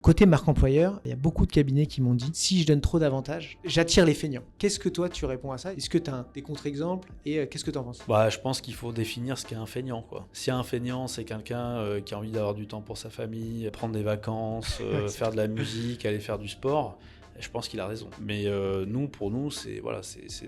Côté marque employeur, il y a beaucoup de cabinets qui m'ont dit si je donne trop d'avantages, j'attire les feignants. Qu'est-ce que toi tu réponds à ça? Est-ce que tu as des contre-exemples et qu'est-ce que tu en penses? Je pense qu'il faut définir ce qu'est un feignant, quoi. Si un feignant, c'est quelqu'un qui a envie d'avoir du temps pour sa famille, prendre des vacances, faire de la musique, aller faire du sport, je pense qu'il a raison. Mais pour nous, c'est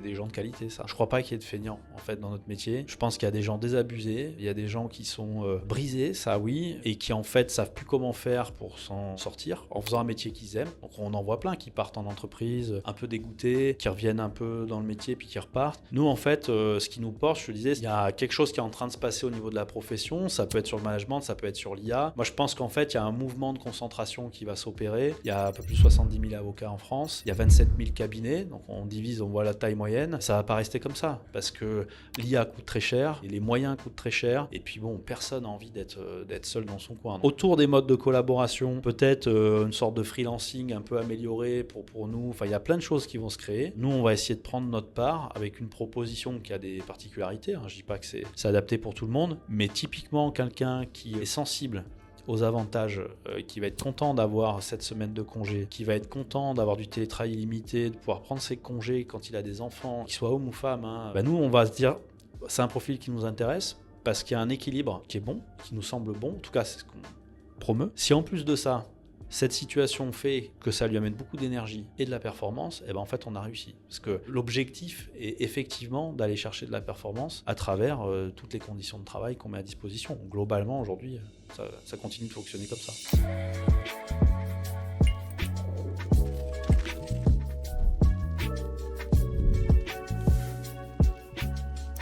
des gens de qualité, ça. Je crois pas qu'il y ait de feignants, en fait, dans notre métier. Je pense qu'il y a des gens désabusés, il y a des gens qui sont brisés, ça oui, et qui en fait savent plus comment faire pour s'en sortir en faisant un métier qu'ils aiment. Donc on en voit plein qui partent en entreprise, un peu dégoûtés, qui reviennent un peu dans le métier puis qui repartent. Nous, en fait, ce qui nous porte, je te disais, il y a quelque chose qui est en train de se passer au niveau de la profession. Ça peut être sur le management, ça peut être sur l'IA. Moi, je pense qu'en fait, il y a un mouvement de concentration qui va s'opérer. Il y a un peu plus de 70 000 avocats en France. Il y a 27 000 cabinets, donc on divise, on voit la taille moyenne. Ça va pas rester comme ça, parce que l'IA coûte très cher, et les moyens coûtent très cher, et puis bon, personne n'a envie d'être seul dans son coin. Autour des modes de collaboration, peut-être une sorte de freelancing un peu amélioré pour nous. Enfin, il y a plein de choses qui vont se créer. Nous, on va essayer de prendre notre part avec une proposition qui a des particularités. Je dis pas que c'est adapté pour tout le monde, mais typiquement quelqu'un qui est sensible aux avantages, qui va être content d'avoir 7 semaines de congé, qui va être content d'avoir du télétravail illimité, de pouvoir prendre ses congés quand il a des enfants, qu'il soit homme ou femme, nous on va se dire c'est un profil qui nous intéresse parce qu'il y a un équilibre qui est bon, qui nous semble bon, en tout cas c'est ce qu'on promeut. Si en plus de ça, cette situation fait que ça lui amène beaucoup d'énergie et de la performance, en fait on a réussi. Parce que l'objectif est effectivement d'aller chercher de la performance à travers toutes les conditions de travail qu'on met à disposition. Globalement aujourd'hui, ça continue de fonctionner comme ça.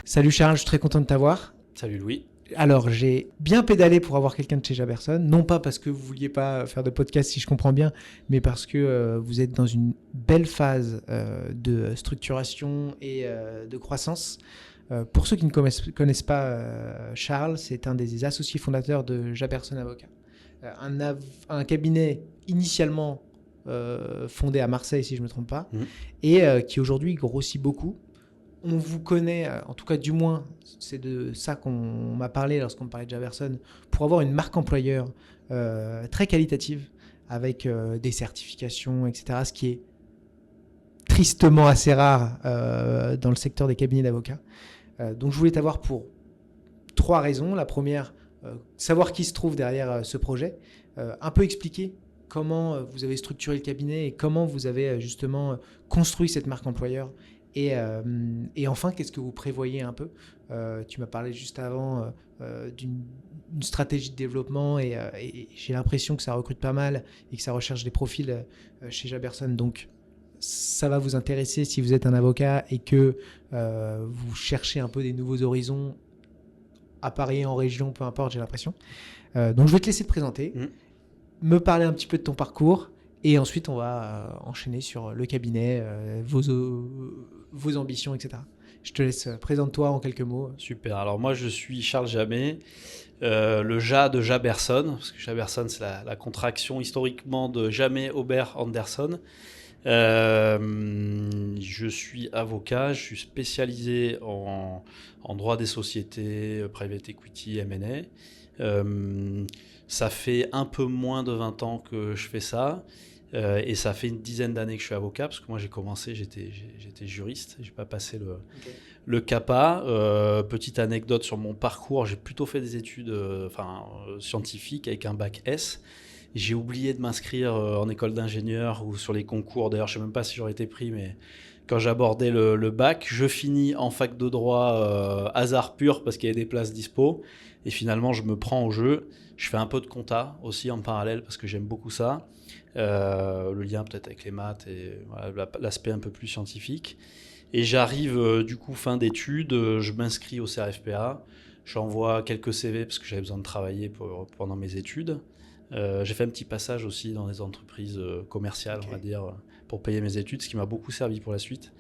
Salut Charles, je suis très content de t'avoir. Salut Louis. Alors, j'ai bien pédalé pour avoir quelqu'un de chez Jaberson, non pas parce que vous vouliez pas faire de podcast si je comprends bien, mais parce que vous êtes dans une belle phase de structuration et de croissance. Pour ceux qui ne connaissent pas Charles, c'est un des associés fondateurs de Jaberson Avocat. Un cabinet initialement fondé à Marseille, si je ne me trompe pas, et qui aujourd'hui grossit beaucoup. On vous connaît, en tout cas du moins, c'est de ça qu'on m'a parlé lorsqu'on me parlait de Jaberson, pour avoir une marque employeur très qualitative, avec des certifications, etc., ce qui est tristement assez rare dans le secteur des cabinets d'avocats. Donc je voulais t'avoir pour 3 raisons. La première, savoir qui se trouve derrière ce projet, un peu expliquer comment vous avez structuré le cabinet et comment vous avez justement construit cette marque employeur. Et enfin, qu'est-ce que vous prévoyez un peu? Tu m'as parlé juste avant d'une stratégie de développement et j'ai l'impression que ça recrute pas mal et que ça recherche des profils chez Jaberson. Donc, ça va vous intéresser si vous êtes un avocat et que vous cherchez un peu des nouveaux horizons à Paris, en région, peu importe, j'ai l'impression. Donc, je vais te laisser te présenter, me parler un petit peu de ton parcours. Et ensuite, on va enchaîner sur le cabinet, vos ambitions, etc. Je te laisse, présente-toi en quelques mots. Super. Alors moi, je suis Charles Jamet, le Ja de Jaberson, parce que Jaberson, c'est la contraction historiquement de Jamet Aubert Anderson. Je suis avocat, je suis spécialisé en droit des sociétés, private equity, M&A. Ça fait un peu moins de 20 ans que je fais ça. Et ça fait une dizaine d'années que je suis avocat, parce que moi j'ai commencé, j'étais juriste, j'ai pas passé le CAPA. Petite anecdote sur mon parcours, j'ai plutôt fait des études scientifiques avec un bac S. J'ai oublié de m'inscrire en école d'ingénieur ou sur les concours, d'ailleurs je sais même pas si j'aurais été pris, mais quand j'abordais le bac, je finis en fac de droit hasard pur parce qu'il y avait des places dispo, et finalement je me prends au jeu. Je fais un peu de compta aussi en parallèle parce que j'aime beaucoup ça. Le lien peut-être avec les maths et voilà, l'aspect un peu plus scientifique. Et j'arrive du coup fin d'études, je m'inscris au CRFPA, j'envoie quelques CV parce que j'avais besoin de travailler pendant mes études. J'ai fait un petit passage aussi dans des entreprises commerciales, on va dire, pour payer mes études, ce qui m'a beaucoup servi pour la suite.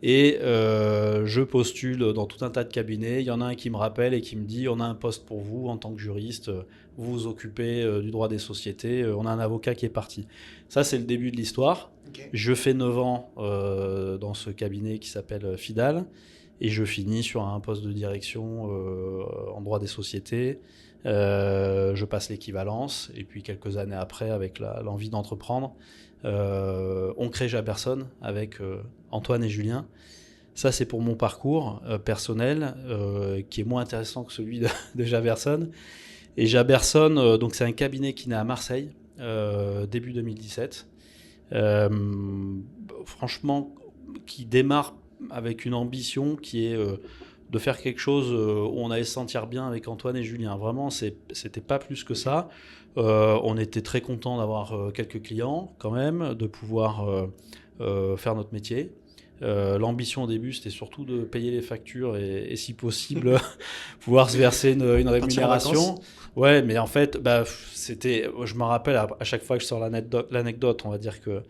Et je postule dans tout un tas de cabinets. Il y en a un qui me rappelle et qui me dit: on a un poste pour vous en tant que juriste, vous vous occupez du droit des sociétés, on a un avocat qui est parti. Ça, c'est le début de l'histoire. Okay. Je fais 9 ans dans ce cabinet qui s'appelle Fidal, et je finis sur un poste de direction en droit des sociétés. Je passe l'équivalence et puis quelques années après, avec l'envie d'entreprendre, on crée Jaberson avec Antoine et Julien. Ça, c'est pour mon parcours personnel qui est moins intéressant que celui de Jaberson. Et Jaberson, donc c'est un cabinet qui naît à Marseille, début 2017. Franchement, qui démarre avec une ambition qui est de faire quelque chose où on allait se sentir bien avec Antoine et Julien. Vraiment, c'était pas plus que ça. On était très contents d'avoir quelques clients quand même, de pouvoir faire notre métier. L'ambition au début, c'était surtout de payer les factures et si possible, pouvoir se verser une rémunération. Ouais, mais en fait, je me rappelle à chaque fois que je sors l'anecdote, on va dire que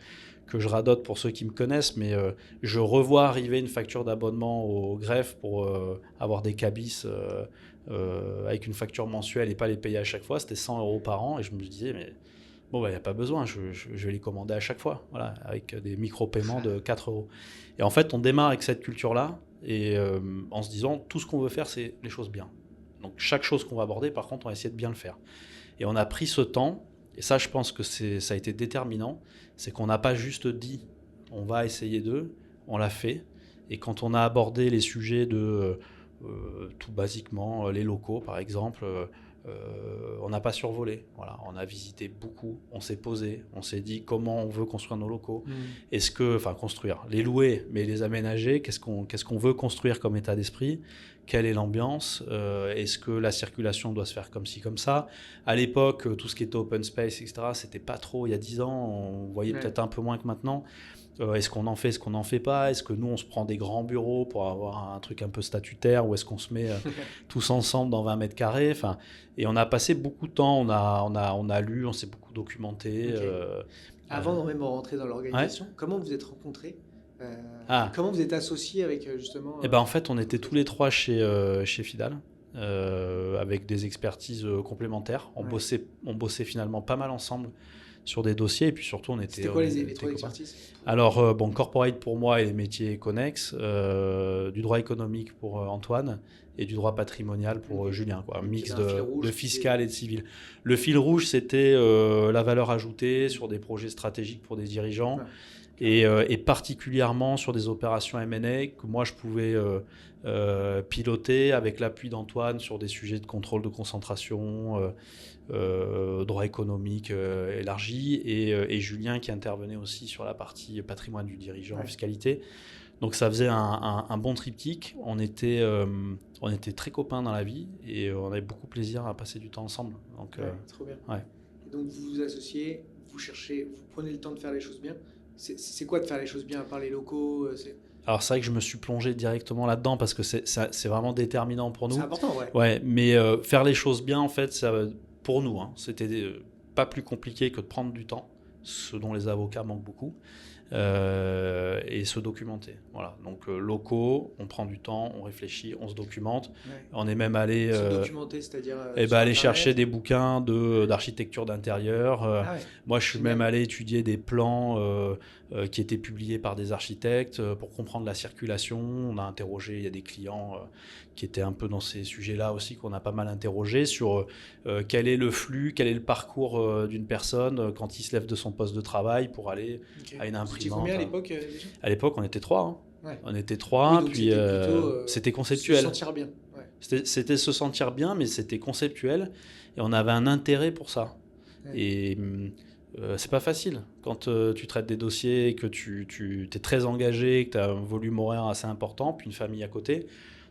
je radote pour ceux qui me connaissent, mais je revois arriver une facture d'abonnement au greffe pour avoir des cabis avec une facture mensuelle et pas les payer à chaque fois. C'était 100 € par an et je me disais, mais bon, il n'y a pas besoin, je vais les commander à chaque fois, voilà, avec des micro-paiements de 4 €. Et en fait, on démarre avec cette culture-là et en se disant, tout ce qu'on veut faire, c'est les choses bien. Donc chaque chose qu'on va aborder, par contre, on va essayer de bien le faire. Et on a pris ce temps, et ça, je pense que ça a été déterminant, c'est qu'on n'a pas juste dit, on va essayer on l'a fait. Et quand on a abordé les sujets de, tout basiquement, les locaux, par exemple, on n'a pas survolé. Voilà, on a visité beaucoup, on s'est posé, on s'est dit comment on veut construire nos locaux. Construire, les louer, mais les aménager, qu'est-ce qu'on veut construire comme état d'esprit, quelle est l'ambiance, est-ce que la circulation doit se faire comme ci, comme ça. À l'époque, tout ce qui était open space, etc., c'était pas trop, il y a 10 ans, on voyait peut-être un peu moins que maintenant. Est-ce qu'on en fait, est-ce qu'on n'en fait pas? Est-ce que nous, on se prend des grands bureaux pour avoir un truc un peu statutaire ou est-ce qu'on se met tous ensemble dans 20 mètres carrés? Et on a passé beaucoup de temps, on a lu, on s'est beaucoup documenté. Avant même de rentrer dans l'organisation, comment vous êtes rencontrés? Comment vous êtes associés avec justement En fait, on était tous les trois chez Fidal. Avec des expertises complémentaires. On bossait finalement pas mal ensemble sur des dossiers et puis surtout on était... C'était quoi les trois expertises? Alors corporate pour moi et les métiers connexes, du droit économique pour Antoine et du droit patrimonial pour Julien, quoi. Un mix de fiscal et de civil. Le fil rouge, c'était la valeur ajoutée sur des projets stratégiques pour des dirigeants. Et particulièrement sur des opérations M&A que moi je pouvais piloter avec l'appui d'Antoine sur des sujets de contrôle de concentration, droit économique élargi et Julien qui intervenait aussi sur la partie patrimoine du dirigeant, fiscalité. Donc ça faisait un bon triptyque. On était très copains dans la vie et on avait beaucoup plaisir à passer du temps ensemble. Donc, trop bien. Et donc vous vous associez, vous prenez le temps de faire les choses bien. C'est quoi de faire les choses bien à part les locaux? Alors c'est vrai que je me suis plongé directement là-dedans parce que c'est vraiment déterminant pour nous. C'est important, mais faire les choses bien, en fait, pour nous, c'était pas plus compliqué que de prendre du temps, ce dont les avocats manquent beaucoup, et se documenter. Voilà. Donc locaux, on prend du temps, on réfléchit, on se documente. On est même allé se documenter, c'est-à-dire aller chercher des bouquins d'architecture d'intérieur. Moi, je suis même allé étudier des plans qui étaient publiés par des architectes pour comprendre la circulation. On a interrogé, il y a des clients qui étaient un peu dans ces sujets-là aussi, qu'on a pas mal interrogé sur quel est le flux, quel est le parcours d'une personne quand il se lève de son poste de travail pour aller à une imprimante. C'était combien à l'époque déjà ? À l'époque, on était 3. On était 3, puis c'était conceptuel. Se sentir bien. C'était se sentir bien, mais c'était conceptuel et on avait un intérêt pour ça. Et c'est pas facile quand tu traites des dossiers et que tu es très engagé, que tu as un volume horaire assez important, puis une famille à côté,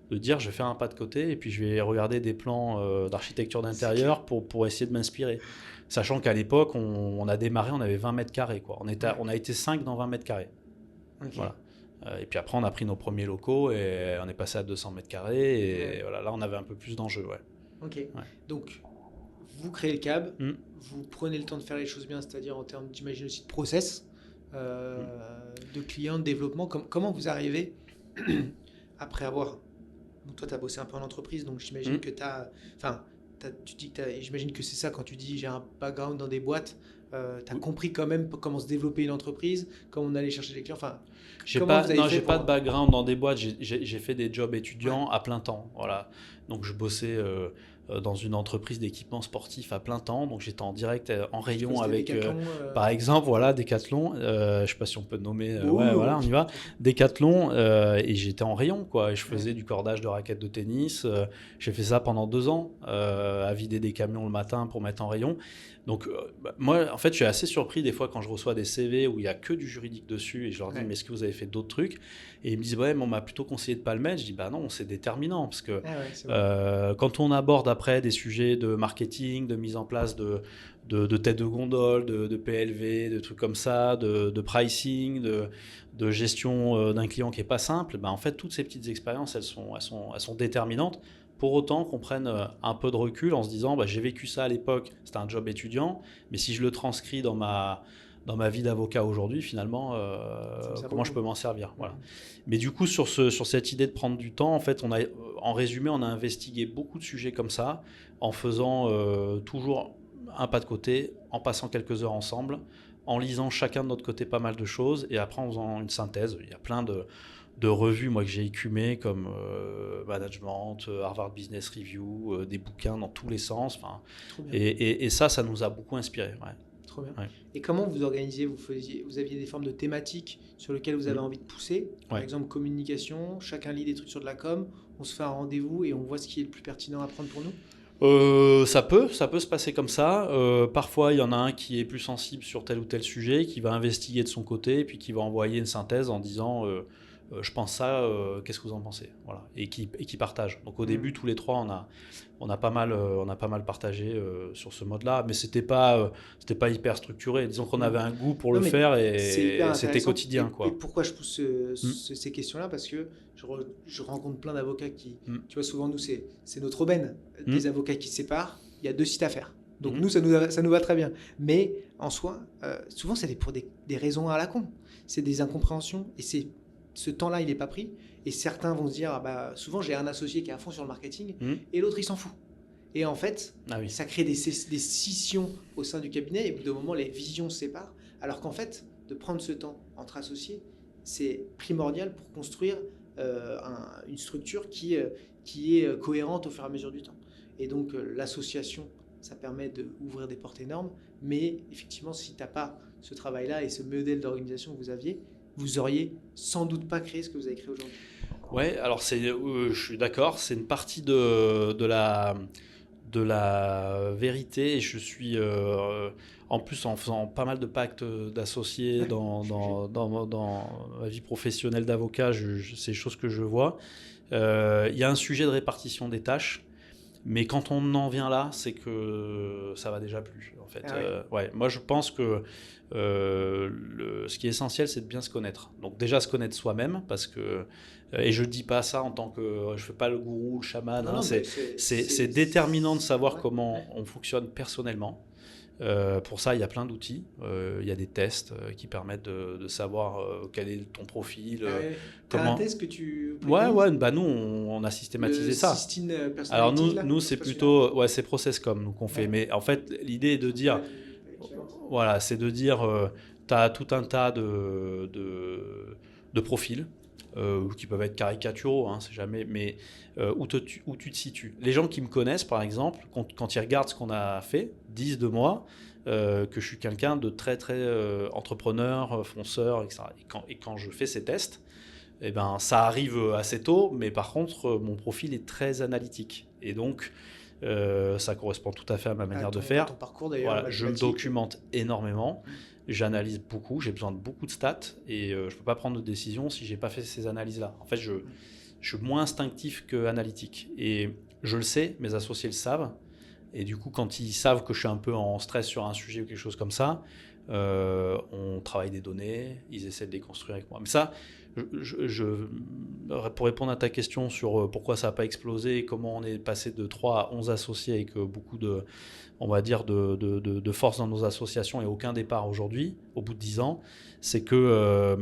de dire je vais faire un pas de côté et puis je vais regarder des plans d'architecture d'intérieur pour essayer de m'inspirer. Sachant qu'à l'époque, on a démarré, on avait 20 mètres carrés. Quoi. On a été 5 dans 20 mètres carrés. Voilà. Et puis après, on a pris nos premiers locaux et on est passé à 200 mètres carrés. Et voilà, là, on avait un peu plus d'enjeux. Donc, vous créez le CAB, vous prenez le temps de faire les choses bien, c'est-à-dire en termes, j'imagine aussi, de process, de clients, de développement. Comment vous arrivez, après avoir... Donc toi, tu as bossé un peu en entreprise, donc j'imagine que tu as... tu dis que j'imagine que c'est ça quand tu dis j'ai un background dans des boîtes. Tu as compris quand même comment se développer une entreprise, comment on allait chercher des clients. J'ai pas de background dans des boîtes. J'ai fait des jobs étudiants à plein temps. Voilà. Donc je bossais dans une entreprise d'équipement sportif à plein temps, donc j'étais en direct en rayon avec, par exemple, voilà, Decathlon, je sais pas si on peut nommer, ouais, voilà, on y va, Decathlon, et j'étais en rayon, quoi, et je faisais du cordage de raquettes de tennis, j'ai fait ça pendant 2 ans, à vider des camions le matin pour mettre en rayon. Donc moi, en fait, je suis assez surpris des fois quand je reçois des CV où il n'y a que du juridique dessus, et je leur dis, mais est-ce que vous avez fait d'autres trucs? Et ils me disent, ouais, mais on m'a plutôt conseillé de pas le mettre. Je dis, bah non, c'est déterminant, parce que quand on aborde après des sujets de marketing, de mise en place de tête de gondole, de PLV, de trucs comme ça, de pricing, de gestion d'un client qui n'est pas simple, bah en fait, toutes ces petites expériences, elles sont déterminantes. Pour autant qu'on prenne un peu de recul en se disant, bah, j'ai vécu ça à l'époque, c'était un job étudiant, mais si je le transcris dans ma vie d'avocat aujourd'hui, finalement, comment je peux m'en servir, voilà. Mais du coup, sur cette idée de prendre du temps, en fait, en résumé, on a investigué beaucoup de sujets comme ça, en faisant toujours un pas de côté, en passant quelques heures ensemble, en lisant chacun de notre côté pas mal de choses, et après en faisant une synthèse. Il y a plein de revues, moi, que j'ai écumées, comme Management, Harvard Business Review, des bouquins dans tous les sens. Et ça nous a beaucoup inspiré. Ouais. Trop bien. Ouais. Et comment vous organisez? Vous aviez des formes de thématiques sur lesquelles vous avez envie de pousser? Par exemple, communication, chacun lit des trucs sur de la com, on se fait un rendez-vous et on voit ce qui est le plus pertinent à prendre pour nous? Ça peut se passer comme ça. Parfois, il y en a un qui est plus sensible sur tel ou tel sujet, qui va investiguer de son côté, puis qui va envoyer une synthèse en disant je pense ça, qu'est-ce que vous en pensez, voilà, et qui partage. Donc au début, tous les trois, on a pas mal partagé sur ce mode-là, mais c'était pas hyper structuré. Disons qu'on avait un goût pour le faire, et c'était quotidien, quoi. Et pourquoi je pousse ces questions-là? Parce que je rencontre plein d'avocats qui, tu vois, souvent nous c'est notre aubaine, des avocats qui se séparent. Il y a 2 sites à faire. Donc nous, ça nous va très bien. Mais en soi, souvent c'est pour des raisons à la con. C'est des incompréhensions, et ce temps-là, il n'est pas pris. Et certains vont se dire, ah bah, souvent j'ai un associé qui est à fond sur le marketing, et l'autre il s'en fout. Et en fait, ça crée des scissions au sein du cabinet, et au bout d'un moment, les visions se séparent. Alors qu'en fait, de prendre ce temps entre associés, c'est primordial pour construire une structure qui est cohérente au fur et à mesure du temps. Et donc, l'association, ça permet d'ouvrir des portes énormes. Mais effectivement, si tu n'as pas ce travail-là et ce modèle d'organisation que vous aviez, vous auriez sans doute pas créé ce que vous avez créé aujourd'hui. Ouais, alors je suis d'accord, c'est une partie de la vérité, et je suis en plus, en faisant pas mal de pactes d'associés dans ma vie professionnelle d'avocat, c'est des choses que je vois. Il y a un sujet de répartition des tâches, mais quand on en vient là, c'est que ça va déjà plus, en fait. Moi, je pense que ce qui est essentiel, c'est de bien se connaître. Donc déjà, se connaître soi-même, parce que et je dis pas ça en tant que je fais pas le gourou, le chaman. Non, c'est déterminant de savoir comment on fonctionne personnellement. Pour ça, il y a plein d'outils. Il y a des tests qui permettent de savoir quel est ton profil. T'as un test que tu... Ouais, bah nous, on a systématisé ça. Alors nous c'est plutôt... Ouais, c'est ProcessCom nous qu'on fait. Mais en fait, l'idée est de dire... Voilà, c'est de dire, tu as tout un tas de profils qui peuvent être caricaturaux, c'est jamais, mais où tu te situes. Les gens qui me connaissent, par exemple, quand ils regardent ce qu'on a fait, disent de moi que je suis quelqu'un de très, très entrepreneur, fonceur, etc. Et quand je fais ces tests, eh ben, ça arrive assez tôt, mais par contre, mon profil est très analytique. Et donc, ça correspond tout à fait à ma manière de faire. Ton parcours, d'ailleurs, je me documente énormément, j'analyse beaucoup, j'ai besoin de beaucoup de stats, et je ne peux pas prendre de décision si je n'ai pas fait ces analyses-là. En fait, je suis moins instinctif qu'analytique. Et je le sais, mes associés le savent. Et du coup, quand ils savent que je suis un peu en stress sur un sujet ou quelque chose comme ça, on travaille des données, ils essaient de les construire avec moi. Mais ça, pour répondre à ta question sur pourquoi ça n'a pas explosé et comment on est passé de 3 à 11 associés avec beaucoup de, on va dire, de force dans nos associations et aucun départ aujourd'hui, au bout de 10 ans, c'est que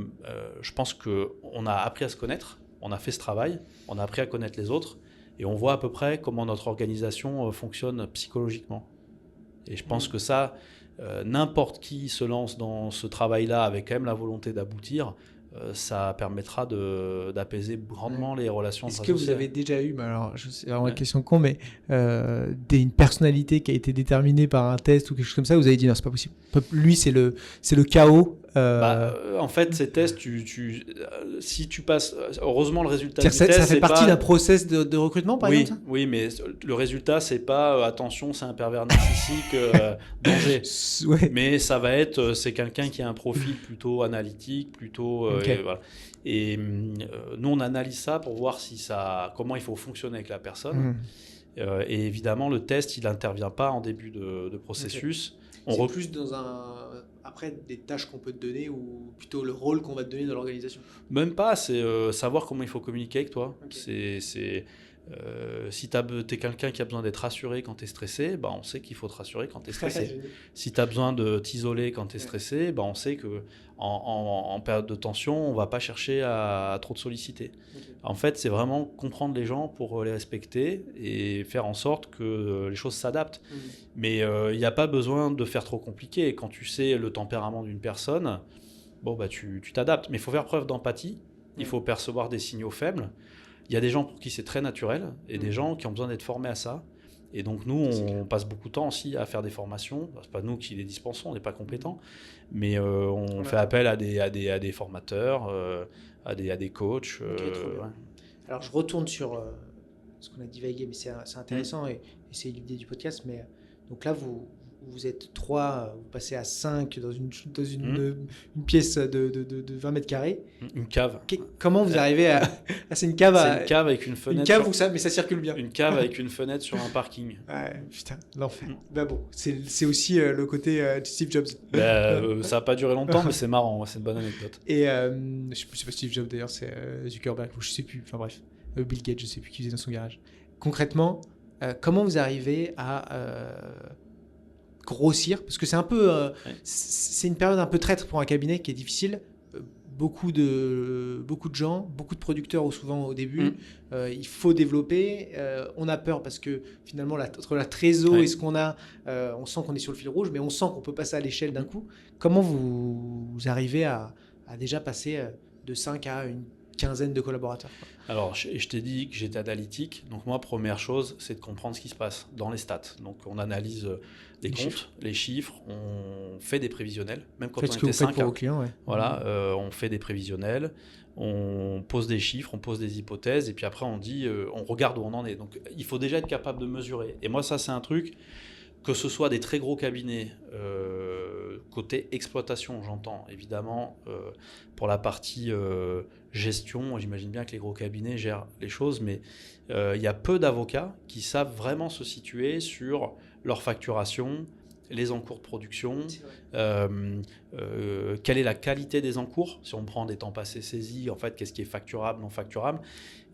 je pense qu'on a appris à se connaître, on a fait ce travail, on a appris à connaître les autres, et on voit à peu près comment notre organisation fonctionne psychologiquement. Et je pense que ça, n'importe qui se lance dans ce travail-là avec quand même la volonté d'aboutir, ça permettra d'apaiser grandement les relations. Est-ce que vous avez déjà eu, alors c'est vraiment une question con, mais une personnalité qui a été déterminée par un test ou quelque chose comme ça, vous avez dit non, c'est pas possible. Lui, c'est le chaos. En fait, ces tests, si tu passes, heureusement le résultat du ça test, fait partie d'un process de recrutement, par exemple. Oui, mais le résultat, c'est pas attention, c'est un pervers narcissique, danger. Ouais. Mais ça va être, c'est quelqu'un qui a un profil plutôt analytique, plutôt. Okay. Voilà. Et nous, on analyse ça pour voir comment il faut fonctionner avec la personne. Et évidemment, le test, il n'intervient pas en début de processus. Okay. C'est plus dans après des tâches qu'on peut te donner ou plutôt le rôle qu'on va te donner dans l'organisation? Même pas, c'est savoir comment il faut communiquer avec toi. Okay. Si tu es quelqu'un qui a besoin d'être rassuré quand tu es stressé, on sait qu'il faut te rassurer quand tu es stressé. Si tu as besoin de t'isoler quand tu es stressé, on sait qu'en période de tension, on ne va pas chercher à trop te solliciter. Okay. En fait, c'est vraiment comprendre les gens pour les respecter et faire en sorte que les choses s'adaptent. Mais il n'y a pas besoin de faire trop compliqué. Quand tu sais le tempérament d'une personne, tu t'adaptes. Mais il faut faire preuve d'empathie, il faut percevoir des signaux faibles. Il y a des gens pour qui c'est très naturel et des gens qui ont besoin d'être formés à ça. Et donc nous, on passe beaucoup de temps aussi à faire des formations. C'est pas nous qui les dispensons, on n'est pas compétents, mais on fait appel à des formateurs, à des coachs. Alors je retourne sur ce qu'on a divagué, mais c'est intéressant et c'est l'idée du podcast. Mais donc là, vous êtes 3, vous passez à 5 dans une pièce de 20 mètres carrés. Une cave. Comment vous arrivez à... c'est une cave C'est une cave avec une fenêtre. Une cave mais ça circule bien. Une cave avec une fenêtre sur un parking. Ouais, putain, l'enfer. Bon, c'est aussi le côté Steve Jobs. Ça n'a pas duré longtemps, mais c'est marrant, c'est une bonne anecdote. Et je sais pas Steve Jobs d'ailleurs, c'est Zuckerberg, ou je sais plus, enfin bref, Bill Gates, je sais plus qui faisait dans son garage. Concrètement, comment vous arrivez à... grossir, parce que c'est un peu c'est une période un peu traître pour un cabinet qui est difficile. Beaucoup de gens, beaucoup de producteurs souvent au début. Il faut développer. On a peur parce que finalement entre la trésor et ce qu'on a, on sent qu'on est sur le fil rouge, mais on sent qu'on peut passer à l'échelle d'un coup. Comment vous arrivez à déjà passer de 5 à une quinzaine de collaborateurs? Alors, je t'ai dit que j'étais analytique. Donc moi, première chose, c'est de comprendre ce qui se passe dans les stats. Donc on analyse les comptes, les chiffres, on fait des prévisionnels. Même quand on était 5, pour vos clients, voilà, on fait des prévisionnels, on pose des chiffres, on pose des hypothèses, et puis après on dit, on regarde où on en est. Donc il faut déjà être capable de mesurer. Et moi, ça c'est un truc, que ce soit des très gros cabinets, côté exploitation, j'entends évidemment, pour la partie gestion, j'imagine bien que les gros cabinets gèrent les choses, mais il y a peu d'avocats qui savent vraiment se situer sur leur facturation, les encours de production, quelle est la qualité des encours, si on prend des temps passés saisis, en fait, qu'est-ce qui est facturable, non facturable.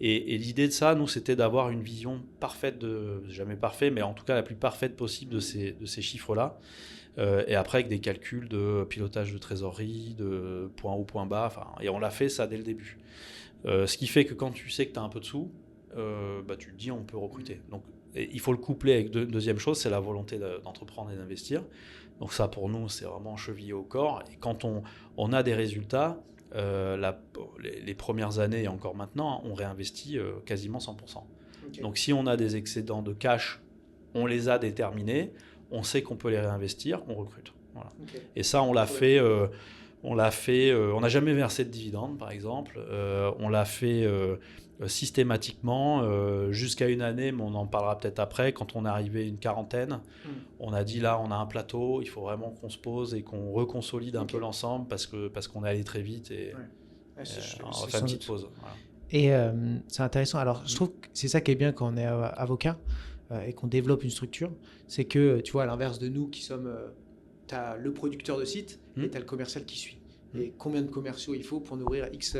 Et l'idée de ça, nous, c'était d'avoir une vision parfaite, jamais parfait, mais en tout cas la plus parfaite possible de ces chiffres-là. Et après, avec des calculs de pilotage de trésorerie, de point haut, point bas, et on l'a fait ça dès le début. Ce qui fait que quand tu sais que tu as un peu de sous, tu te dis on peut recruter. Donc, il faut le coupler avec deuxième chose, c'est la volonté d'entreprendre et d'investir. Donc ça, pour nous, c'est vraiment chevillé au corps. Et quand on a des résultats, les premières années et encore maintenant, on réinvestit quasiment 100%. Okay. Donc si on a des excédents de cash, on les a déterminés, on sait qu'on peut les réinvestir, on recrute. Voilà. Okay. Et ça, on l'a fait... on n'a jamais versé de dividendes, par exemple. On l'a fait systématiquement jusqu'à une année, mais on en parlera peut-être après. Quand on est arrivé à une quarantaine, on a dit là, on a un plateau, il faut vraiment qu'on se pose et qu'on reconsolide un peu l'ensemble parce qu'on est allé très vite et on va faire une petite pause. Voilà. Et c'est intéressant. Alors, je trouve que c'est ça qui est bien quand on est avocat et qu'on développe une structure, c'est que, tu vois, à l'inverse de nous qui sommes... tu as le producteur de site et tu as le commercial qui suit. Et combien de commerciaux il faut pour nourrir X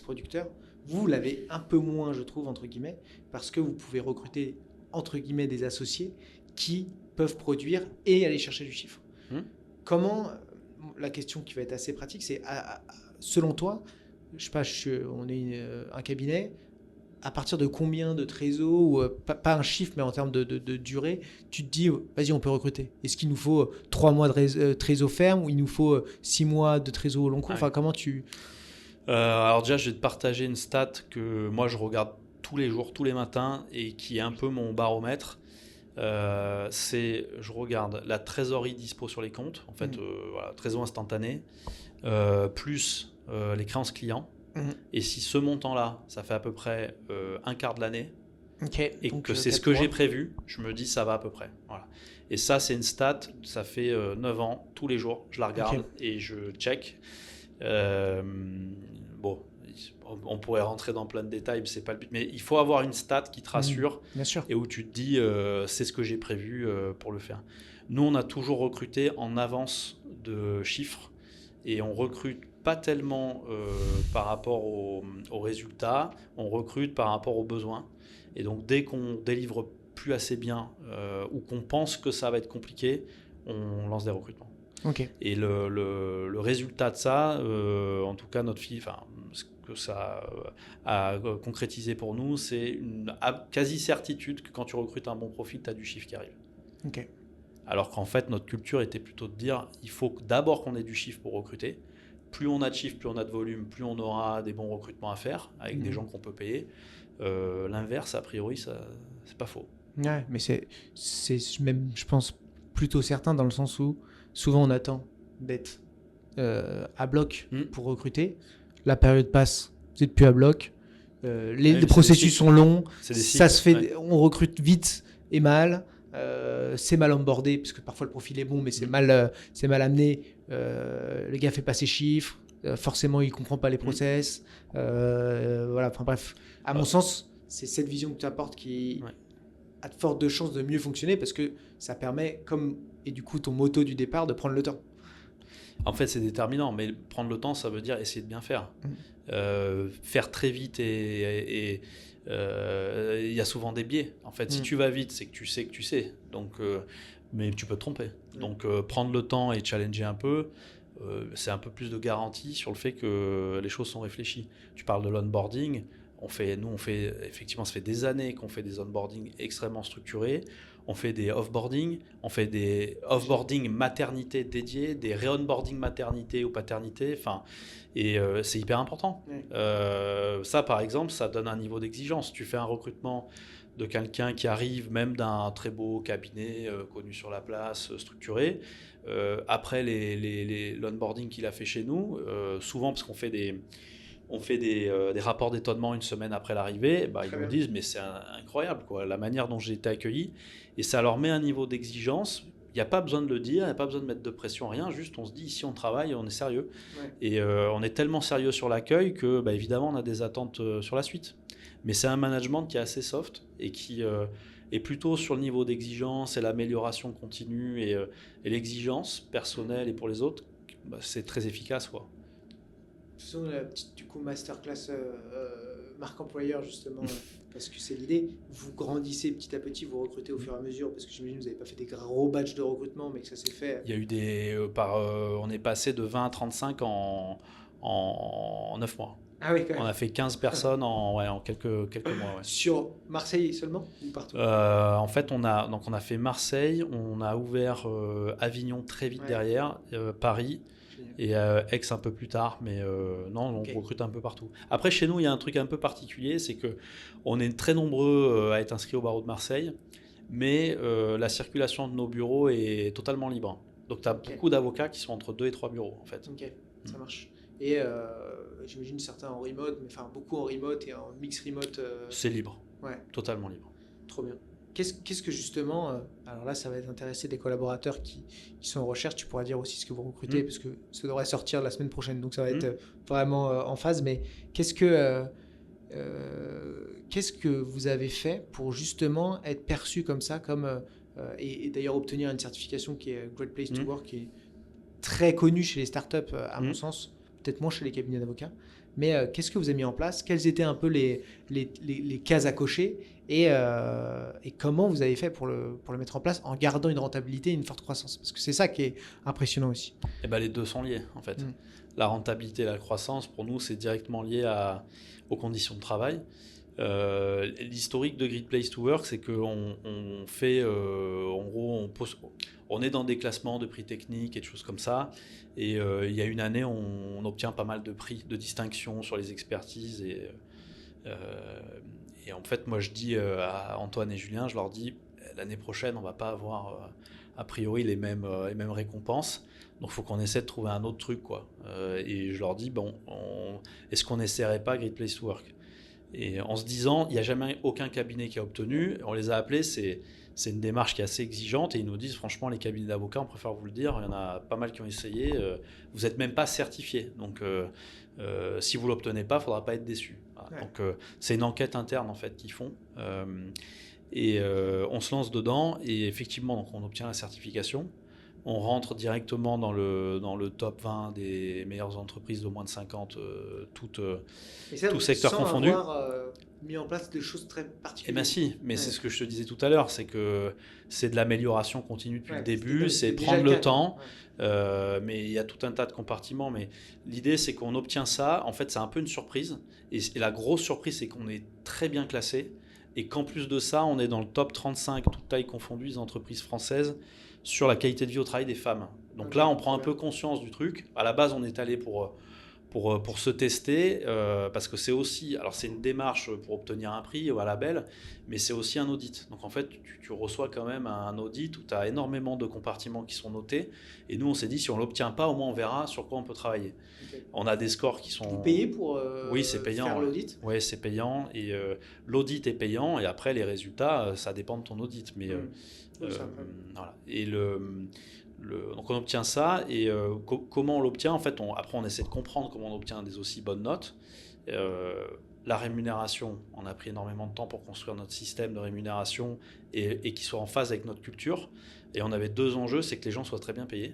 producteurs. Vous l'avez un peu moins, je trouve, entre guillemets, parce que vous pouvez recruter, entre guillemets, des associés qui peuvent produire et aller chercher du chiffre. Comment, la question qui va être assez pratique, c'est, selon toi, je sais pas, on est un cabinet, à partir de combien de trésors, ou pas un chiffre, mais en termes de durée, tu te dis, vas-y, on peut recruter. Est-ce qu'il nous faut 3 mois de trésor ferme ou il nous faut 6 mois de trésor au long cours? Enfin, comment tu... Alors déjà, je vais te partager une stat que moi je regarde tous les jours, tous les matins, et qui est un peu mon baromètre. Je regarde la trésorerie dispo sur les comptes, en fait, voilà, trésor instantané, plus les créances clients. Et si ce montant-là, ça fait à peu près un quart de l'année, et donc, que c'est ce que j'ai prévu, je me dis ça va à peu près. Voilà. Et ça, c'est une stat, ça fait 9 ans, tous les jours, je la regarde et je check. Bon, on pourrait rentrer dans plein de détails, mais c'est pas le but. Mais il faut avoir une stat qui te rassure bien sûr. et où tu te dis c'est ce que j'ai prévu pour le faire. Nous, on a toujours recruté en avance de chiffres et on recrute pas tellement par rapport aux résultats, on recrute par rapport aux besoins. Et donc, dès qu'on délivre plus assez bien ou qu'on pense que ça va être compliqué, on lance des recrutements. Et le résultat de ça, en tout cas ce que ça a concrétisé pour nous, c'est une quasi-certitude que quand tu recrutes un bon profil, tu as du chiffre qui arrive. Alors qu'en fait, notre culture était plutôt de dire, il faut d'abord qu'on ait du chiffre pour recruter. Plus on a de chiffres, plus on a de volume, plus on aura des bons recrutements à faire avec des gens qu'on peut payer. L'inverse, a priori, c'est pas faux. Ouais, mais c'est même, je pense, plutôt certain dans le sens où souvent on attend d'être à bloc pour recruter. La période passe, vous n'êtes plus à bloc. Les processus sont longs. Ça se fait, on recrute vite et mal. C'est mal onboardé parce que parfois le profil est bon, mais c'est mal amené. Le gars fait pas ses chiffres. Forcément, il comprend pas les process. Voilà. Enfin bref, à mon sens, c'est cette vision que tu apportes qui a de fortes chances de mieux fonctionner parce que ça permet, et du coup ton motto du départ, de prendre le temps. En fait, c'est déterminant, mais prendre le temps, ça veut dire essayer de bien faire. Faire très vite et il y a souvent des biais. En fait, si tu vas vite, c'est que tu sais. Donc, mais tu peux te tromper. Donc, prendre le temps et challenger un peu, c'est un peu plus de garantie sur le fait que les choses sont réfléchies. Tu parles de l'onboarding. Effectivement, ça fait des années qu'on fait des onboarding extrêmement structurés. On fait des offboarding, on fait des offboarding maternité dédiés, des re-onboarding maternité ou paternité. C'est hyper important. Ça, par exemple, ça donne un niveau d'exigence. Tu fais un recrutement de quelqu'un qui arrive même d'un très beau cabinet connu sur la place, structuré. Après l'onboarding qu'il a fait chez nous, souvent parce qu'on fait des rapports d'étonnement une semaine après l'arrivée, ils nous disent mais c'est incroyable quoi, la manière dont j'ai été accueilli, et ça leur met un niveau d'exigence. Il n'y a pas besoin de le dire, il n'y a pas besoin de mettre de pression, rien, juste on se dit ici on travaille, on est sérieux. Et on est tellement sérieux sur l'accueil que évidemment on a des attentes sur la suite. Mais c'est un management qui est assez soft et qui est plutôt sur le niveau d'exigence et l'amélioration continue et l'exigence personnelle et pour les autres, c'est très efficace quoi. Faisons la petite masterclass marque employeur justement parce que c'est l'idée. Vous grandissez petit à petit, vous recrutez au fur et à mesure parce que j'imagine que vous n'avez pas fait des gros batchs de recrutement mais que ça s'est fait. Il y a eu on est passé de 20 à 35 en 9 mois. Ah oui, quand même. On a fait 15 personnes en quelques mois. Ouais. Sur Marseille seulement ou partout? En fait, on a fait Marseille, on a ouvert Avignon très vite derrière, Paris. Et Aix un peu plus tard, mais on recrute un peu partout. Après, chez nous, il y a un truc un peu particulier, c'est qu'on est très nombreux à être inscrits au barreau de Marseille, mais la circulation de nos bureaux est totalement libre. Donc, tu as beaucoup d'avocats qui sont entre 2 et 3 bureaux, en fait. Ok, ça marche. Et j'imagine certains en remote, mais beaucoup en remote et en mix remote. C'est libre, totalement libre. Trop bien. Qu'est-ce que justement, alors là ça va intéresser des collaborateurs qui sont en recherche, tu pourras dire aussi ce que vous recrutez parce que ça devrait sortir la semaine prochaine, donc ça va être vraiment en phase, mais qu'est-ce que vous avez fait pour justement être perçu comme ça, et d'ailleurs obtenir une certification qui est Great Place to Work, qui est très connue chez les startups à mon sens, peut-être moins chez les cabinets d'avocats, mais qu'est-ce que vous avez mis en place? Quelles étaient un peu les cases à cocher et comment vous avez fait pour le mettre en place en gardant une rentabilité et une forte croissance? Parce que c'est ça qui est impressionnant aussi. Les deux sont liés en fait. La rentabilité et la croissance, pour nous, c'est directement lié aux conditions de travail. L'historique de Great Place to Work, c'est qu'on fait, en gros, on est dans des classements de prix techniques et de choses comme ça. Et il y a une année, on obtient pas mal de prix, de distinctions sur les expertises. Et en fait, moi, je dis à Antoine et Julien, je leur dis, l'année prochaine, on va pas avoir a priori les mêmes récompenses. Donc, il faut qu'on essaie de trouver un autre truc, quoi. Et je leur dis, bon, est-ce qu'on n'essaierait pas Great Place to Work? Et en se disant, il n'y a jamais aucun cabinet qui a obtenu. On les a appelés, c'est une démarche qui est assez exigeante. Et ils nous disent, franchement, les cabinets d'avocats, on préfère vous le dire, il y en a pas mal qui ont essayé. Vous n'êtes même pas certifié. Donc, si vous ne l'obtenez pas, il ne faudra pas être déçu. Voilà. Ouais. Donc, c'est une enquête interne, en fait, qu'ils font. On se lance dedans. Et effectivement, donc, on obtient la certification. On rentre directement dans le top 20 des meilleures entreprises de moins de 50, tout secteur confondu. Sans avoir mis en place des choses très particulières. Eh bien si, mais c'est ce que je te disais tout à l'heure, c'est que c'est de l'amélioration continue depuis le début, c'est prendre le temps, mais il y a tout un tas de compartiments. Mais l'idée, c'est qu'on obtient ça, en fait, c'est un peu une surprise. Et la grosse surprise, c'est qu'on est très bien classé et qu'en plus de ça, on est dans le top 35, toutes tailles confondues, des entreprises françaises, sur la qualité de vie au travail des femmes. Donc là, on prend un peu conscience du truc. À la base, on est allé pour se tester, parce que c'est aussi, alors c'est une démarche pour obtenir un prix ou un label, mais c'est aussi un audit. Donc en fait, tu reçois quand même un audit où tu as énormément de compartiments qui sont notés. Et nous, on s'est dit, si on ne l'obtient pas, au moins on verra sur quoi on peut travailler. Okay. On a des scores qui sont... Vous payez pour oui, c'est payant, faire l'audit ? Oui, c'est payant. Et l'audit est payant. Et après, les résultats, ça dépend de ton audit. Mais voilà. Et donc on obtient ça, et comment on l'obtient, en fait, après on essaie de comprendre comment on obtient des aussi bonnes notes. La rémunération, on a pris énormément de temps pour construire notre système de rémunération et qui soit en phase avec notre culture. Et on avait 2 enjeux, c'est que les gens soient très bien payés,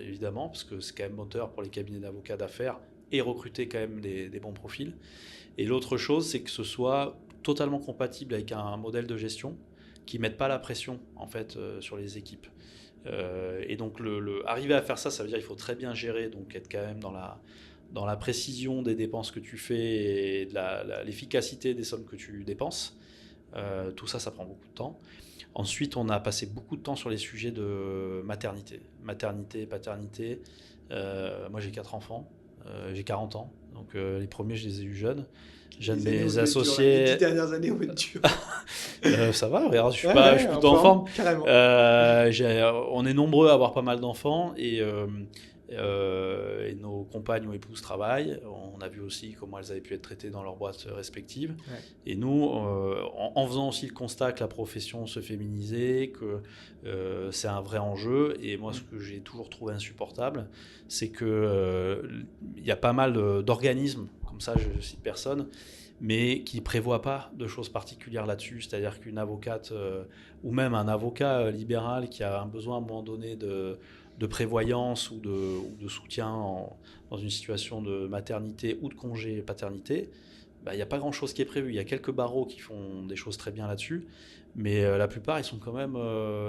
évidemment, parce que c'est quand même moteur pour les cabinets d'avocats d'affaires, et recruter quand même des bons profils. Et l'autre chose, c'est que ce soit totalement compatible avec un modèle de gestion qui ne mette pas la pression, en fait, sur les équipes. Et donc arriver à faire ça, ça veut dire qu'il faut très bien gérer, donc être quand même dans la précision des dépenses que tu fais et de l'efficacité des sommes que tu dépenses. Tout ça, ça prend beaucoup de temps. Ensuite, on a passé beaucoup de temps sur les sujets de maternité, paternité. Moi, j'ai 4 enfants, j'ai 40 ans, donc les premiers, je les ai eus jeunes. J'ai mes associés. Les 10 dernières années, on est dur. Ça va, regarde, je suis plutôt en forme. Carrément. On est nombreux à avoir pas mal d'enfants et nos compagnes ou épouses travaillent. On a vu aussi comment elles avaient pu être traitées dans leurs boîtes respectives. Ouais. Et nous, en faisant aussi le constat que la profession se féminisait, que c'est un vrai enjeu. Et moi, ce que j'ai toujours trouvé insupportable, c'est qu'il y a pas mal d'organismes, comme ça je cite personne, mais qui ne prévoit pas de choses particulières là-dessus. C'est-à-dire qu'une avocate ou même un avocat libéral qui a un besoin à un moment donné de prévoyance ou de soutien dans une situation de maternité ou de congé paternité, il n'y a pas grand-chose qui est prévu. Il y a quelques barreaux qui font des choses très bien là-dessus, mais la plupart, ils sont quand même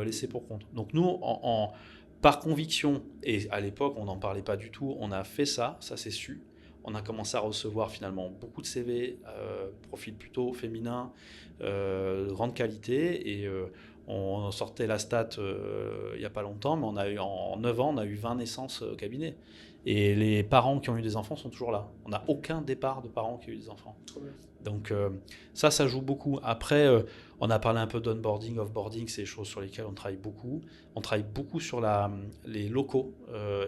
laissés pour compte. Donc nous, par conviction, et à l'époque, on n'en parlait pas du tout, on a fait ça s'est su. On a commencé à recevoir finalement beaucoup de CV, profils plutôt féminins, de grande qualité, et on sortait la stat il n'y a pas longtemps, mais en 9 ans, on a eu 20 naissances au cabinet. Et les parents qui ont eu des enfants sont toujours là. On n'a aucun départ de parents qui ont eu des enfants. Donc ça joue beaucoup. Après, on a parlé un peu d'onboarding, offboarding, c'est des choses sur lesquelles on travaille beaucoup. On travaille beaucoup sur les locaux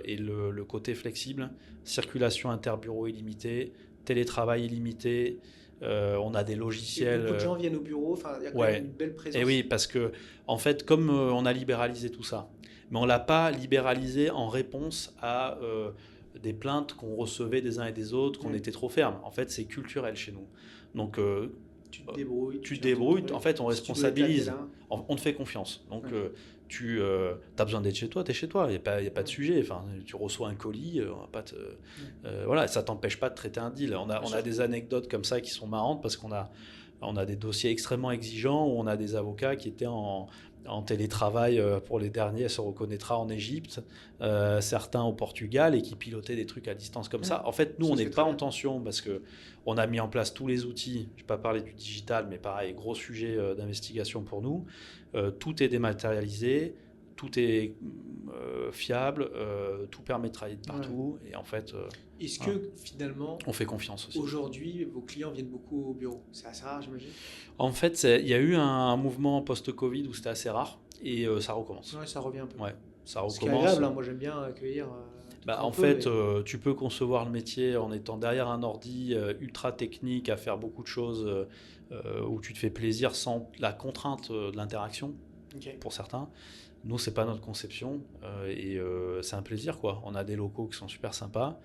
et le côté flexible, circulation interbureau illimitée, télétravail illimité. On a des logiciels. Et beaucoup de gens viennent au bureau, il y a quand même une belle présence. Et oui, parce que en fait, comme on a libéralisé tout ça, mais on ne l'a pas libéralisé en réponse à des plaintes qu'on recevait des uns et des autres, qu'on était trop ferme. En fait, c'est culturel chez nous. Donc, tu te débrouilles. En fait, on responsabilise. On te fait confiance. Donc, tu as besoin d'être chez toi, tu es chez toi. Il n'y a pas de sujet. Enfin, tu reçois un colis, on va pas voilà, ça ne t'empêche pas de traiter un deal. On a des anecdotes comme ça qui sont marrantes parce qu'on a On a des dossiers extrêmement exigeants où on a des avocats qui étaient en télétravail pour les derniers, elle se reconnaîtra, en Égypte, certains au Portugal, et qui pilotaient des trucs à distance comme ça. En fait, nous, on n'est pas en tension parce qu'on a mis en place tous les outils. Je ne vais pas parler du digital, mais pareil, gros sujet d'investigation pour nous. Tout est dématérialisé, tout est fiable, tout permet de travailler de partout. Et en fait, est-ce que finalement, on fait confiance aussi. Aujourd'hui, vos clients viennent beaucoup au bureau? C'est assez rare, j'imagine. En fait, il y a eu un mouvement post-Covid où c'était assez rare, et ça recommence. Ouais, ça revient un peu. Ouais, ça recommence. Ce qui est agréable, hein. Moi j'aime bien accueillir. En fait, tu peux concevoir le métier en étant derrière un ordi ultra technique, à faire beaucoup de choses où tu te fais plaisir sans la contrainte de l'interaction, pour certains. Nous, c'est pas notre conception, et c'est un plaisir, quoi. On a des locaux qui sont super sympas.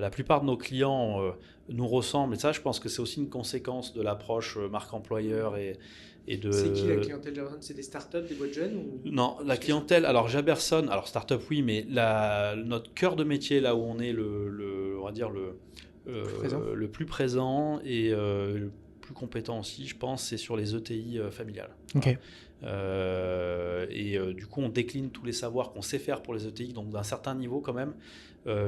La plupart de nos clients nous ressemblent, et ça, je pense que c'est aussi une conséquence de l'approche marque employeur et de... C'est qui la clientèle Jaberson? C'est des startups, des boîtes jeunes ou... Non, la clientèle, alors Jaberson, alors startup oui, mais notre cœur de métier, là où on est on va dire le plus présent et le plus compétent aussi, je pense, c'est sur les ETI familiales. Ok. Du coup, on décline tous les savoirs qu'on sait faire pour les ETI, donc d'un certain niveau quand même,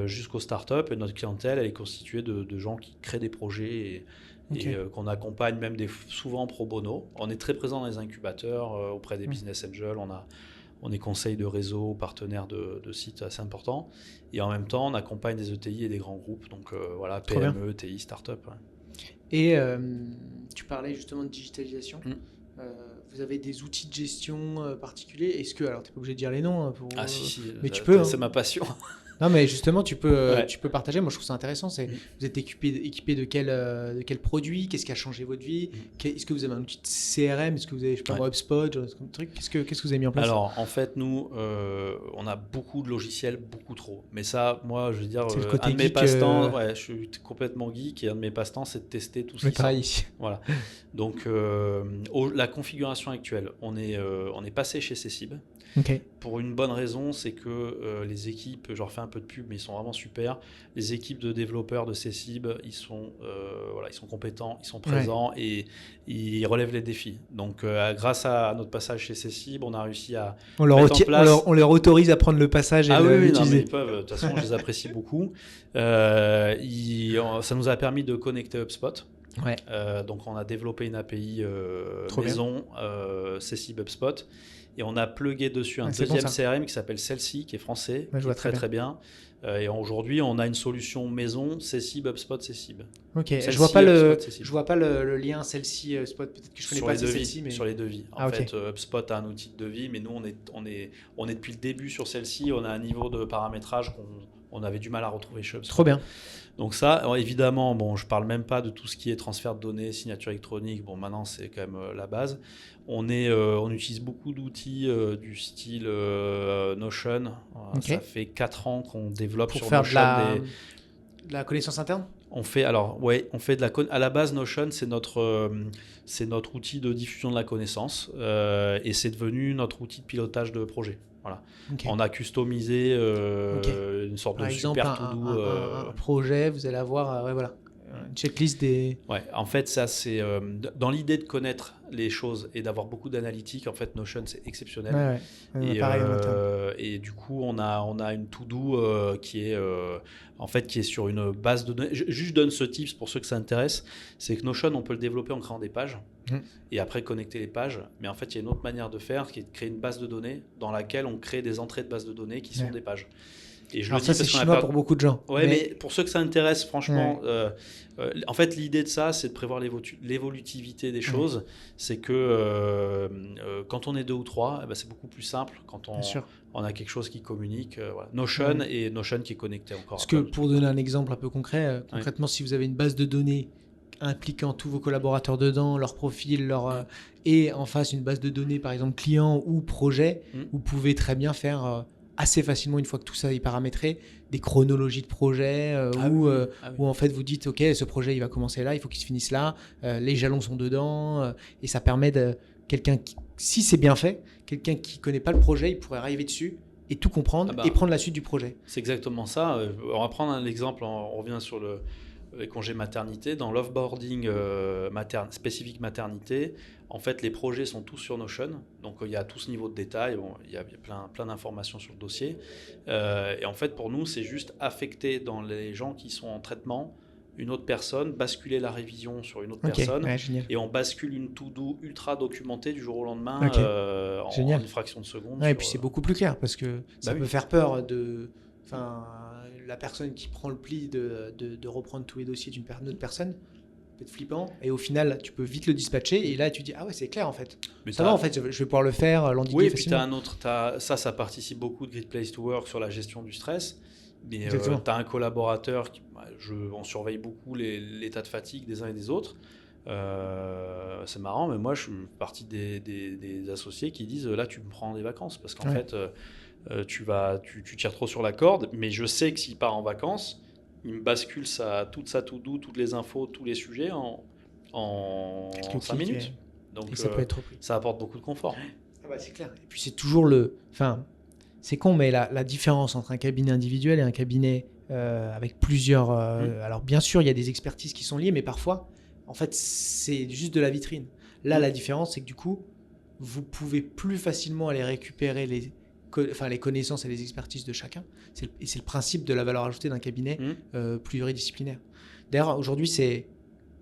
jusqu'aux startups. Et notre clientèle, elle est constituée de gens qui créent des projets et qu'on accompagne même souvent pro bono. On est très présent dans les incubateurs, auprès des business angels. On est conseil de réseau, partenaire de sites assez importants. Et en même temps, on accompagne des ETI et des grands groupes. Donc voilà, PME, ETI, start-up. Ouais. Et tu parlais justement de digitalisation. Vous avez des outils de gestion particuliers? Est-ce que, alors tu n'es pas obligé de dire les noms Ah si, mais tu peux. C'est ma passion. Non, mais justement, tu peux partager. Moi, je trouve ça intéressant. Vous êtes équipé de quel produit? Qu'est-ce qui a changé votre vie? Est-ce que vous avez un outil de CRM? Est-ce que vous avez, je sais pas, HubSpot, genre, comme truc? Qu'est-ce que vous avez mis en place? Alors, en fait, nous, on a beaucoup de logiciels, beaucoup trop. Mais ça, moi, je veux dire, c'est le côté un de mes geek, passe-temps, je suis complètement geek, et un de mes passe-temps, c'est de tester tout ça. Voilà. Donc, la configuration actuelle, on est passé chez Cessib. Pour une bonne raison, c'est que les équipes, je leur fais un peu de pub, mais ils sont vraiment super. Les équipes de développeurs de Cessib, ils sont compétents, ils sont présents et ils relèvent les défis. Donc, grâce à notre passage chez Cessib, on a réussi à mettre en place... on leur autorise à prendre le passage et l'utiliser. Non, mais ils peuvent. De toute façon, je les apprécie beaucoup. Ça nous a permis de connecter HubSpot. Donc, on a développé une API maison, Cessib HubSpot. Et on a plugué dessus un deuxième CRM qui s'appelle Celsi, qui est français, qui est très bien. Et aujourd'hui, on a une solution maison, Cessib, HubSpot, Cessib. Ok, Celsi, je vois pas le lien Celsi, HubSpot, peut-être que je connais pas Celsi. Mais... Sur les devis. En fait, HubSpot a un outil de devis, mais nous, on est depuis le début sur Celsi, on a un niveau de paramétrage qu'on avait du mal à retrouver chez HubSpot. Trop bien. Donc ça, évidemment, je parle même pas de tout ce qui est transfert de données, signature électronique. Maintenant, c'est quand même la base. On utilise beaucoup d'outils du style Notion. Ça fait 4 ans qu'on développe pour sur faire Notion de la connaissance interne. On fait à la base Notion, c'est notre outil de diffusion de la connaissance et c'est devenu notre outil de pilotage de projet. Voilà. On a customisé une sorte de super to-do. Un projet, vous allez avoir une checklist des... Ouais, en fait, ça, c'est dans l'idée de connaître les choses et d'avoir beaucoup d'analytique. En fait, Notion, c'est exceptionnel. Et du coup, on a une to-do qui est sur une base de données. Je donne ce tips pour ceux que ça intéresse. C'est que Notion, on peut le développer en créant des pages et après connecter les pages. Mais en fait, il y a une autre manière de faire qui est de créer une base de données dans laquelle on crée des entrées de base de données qui sont des pages. Et alors ça, c'est chinois pour beaucoup de gens. Mais pour ceux que ça intéresse, franchement, en fait, l'idée de ça, c'est de prévoir l'évolutivité des choses. C'est que quand on est 2 ou 3, c'est beaucoup plus simple quand on a quelque chose qui communique. Notion et Notion qui est connecté encore. Parce que pour donner un exemple un peu concret, concrètement, si vous avez une base de données impliquant tous vos collaborateurs dedans, leur profil, et en face une base de données, par exemple client ou projet, vous pouvez très bien faire... assez facilement, une fois que tout ça est paramétré, des chronologies de projets où en fait vous dites ok, ce projet il va commencer là, il faut qu'il se finisse là, les jalons sont dedans, et ça permet si c'est bien fait, quelqu'un qui connaît pas le projet, il pourrait arriver dessus et tout comprendre et prendre la suite du projet. C'est exactement ça. On va prendre un exemple, on revient sur les congés maternité, dans l'offboarding spécifique maternité, en fait, les projets sont tous sur Notion. Donc, il y a tout ce niveau de détail. Bon, il y a plein d'informations sur le dossier. Et en fait, pour nous, c'est juste affecter dans les gens qui sont en traitement une autre personne, basculer la révision sur une autre personne, et on bascule une to-do ultra documentée du jour au lendemain en une fraction de seconde. Et puis c'est beaucoup plus clair parce que ça peut faire peur de... Enfin, la personne qui prend le pli de reprendre tous les dossiers d'une autre personne peut être flippant, et au final tu peux vite le dispatcher, et là tu dis ah ouais c'est clair en fait. Mais ça va en fait, je vais pouvoir le faire, l'endiguer facilement. Oui, et puis ça participe beaucoup de Great Place to Work sur la gestion du stress. Mais tu as un collaborateur, on surveille beaucoup l'état de fatigue des uns et des autres. C'est marrant, mais moi je suis partie des associés qui disent là tu me prends des vacances parce qu'en fait tu tires trop sur la corde, mais je sais que s'il part en vacances, il me bascule toute sa to-do, toutes les infos, tous les sujets en 5 minutes. Donc et ça peut être repris. Ça apporte beaucoup de confort. Ah bah, c'est clair. Et puis c'est toujours c'est con, mais la différence entre un cabinet individuel et un cabinet avec plusieurs... Alors bien sûr, il y a des expertises qui sont liées, mais parfois, en fait, c'est juste de la vitrine. Là, la différence, c'est que du coup, vous pouvez plus facilement aller récupérer les connaissances et les expertises de chacun. Et c'est le principe de la valeur ajoutée d'un cabinet pluridisciplinaire. D'ailleurs, aujourd'hui, c'est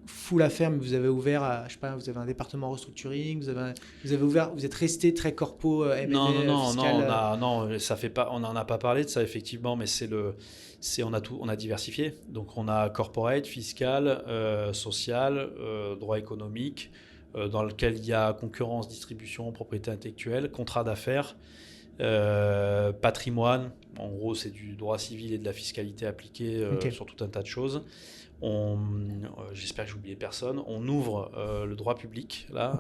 full affaire, mais vous avez ouvert, je sais pas, vous avez un département restructuring, vous avez ouvert, vous êtes resté très corpo, M&A, fiscal. Non, ça fait pas, on n'en a pas parlé de ça effectivement, mais on a diversifié. Donc on a corporate, fiscal, social, droit économique, dans lequel il y a concurrence, distribution, propriété intellectuelle, contrat d'affaires, patrimoine. En gros, c'est du droit civil et de la fiscalité appliquée sur tout un tas de choses. J'espère que j'ai oublié personne. On ouvre le droit public là,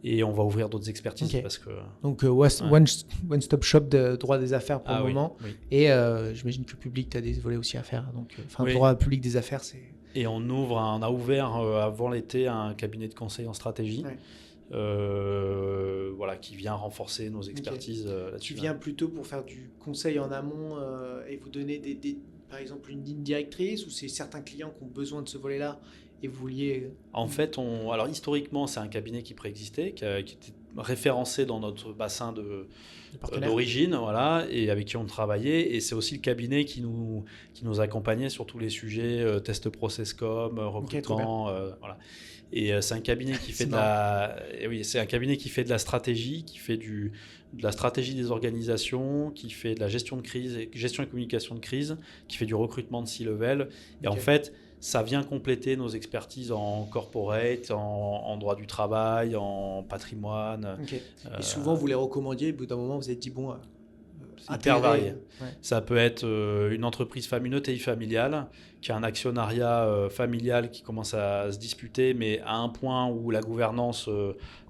et on va ouvrir d'autres expertises parce que. Donc one stop shop de droit des affaires pour le moment. Oui. Et j'imagine que le public, tu as des volets aussi à faire. Donc, droit public des affaires, c'est. Et on a ouvert avant l'été un cabinet de conseil en stratégie. Qui vient renforcer nos expertises là-dessus. Tu viens plutôt pour faire du conseil en amont et vous donner par exemple une ligne directrice, ou c'est certains clients qui ont besoin de ce volet-là et vous vouliez... En fait, alors historiquement, c'est un cabinet qui préexistait, qui était référencé dans notre bassin d'origine, et avec qui on travaillait. Et c'est aussi le cabinet qui nous accompagnait sur tous les sujets test process com, recrutement, Et c'est un cabinet qui fait c'est un cabinet qui fait de la stratégie, qui fait de la stratégie des organisations, qui fait de la gestion de crise, gestion et communication de crise, qui fait du recrutement de C-level. Et en fait, ça vient compléter nos expertises en corporate, en droit du travail, en patrimoine. Et souvent, vous les recommandiez, au bout d'un moment, vous êtes dit, bon... c'est hyper varié. Ça peut être une entreprise une ETI familiale qui a un actionnariat familial qui commence à se disputer, mais à un point où la gouvernance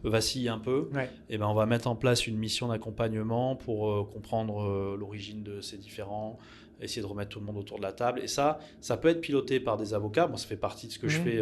vacille un peu. Et on va mettre en place une mission d'accompagnement pour comprendre l'origine de ces différents, essayer de remettre tout le monde autour de la table. Et ça peut être piloté par des avocats. Ça fait partie de ce que je fais,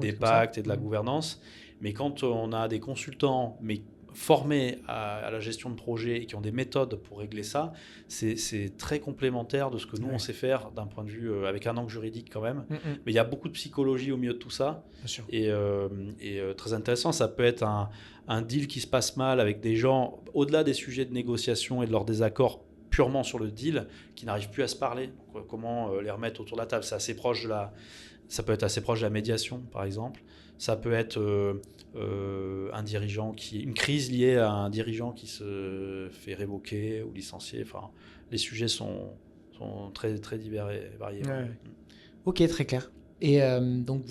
des pactes et de la gouvernance. Mais quand on a des consultants, mais formés à la gestion de projet et qui ont des méthodes pour régler ça, c'est très complémentaire de ce que nous on sait faire d'un point de vue avec un angle juridique quand même. Mais il y a beaucoup de psychologie au milieu de tout ça. Bien sûr. Et très intéressant. Ça peut être un deal qui se passe mal avec des gens au-delà des sujets de négociation et de leurs désaccords purement sur le deal, qui n'arrivent plus à se parler. Donc, comment les remettre autour de la table? Ça peut être assez proche de la médiation, par exemple. Ça peut être une crise liée à un dirigeant qui se fait révoquer ou licencier. Enfin, les sujets sont très, très divers et variés. Ok, très clair. Et donc,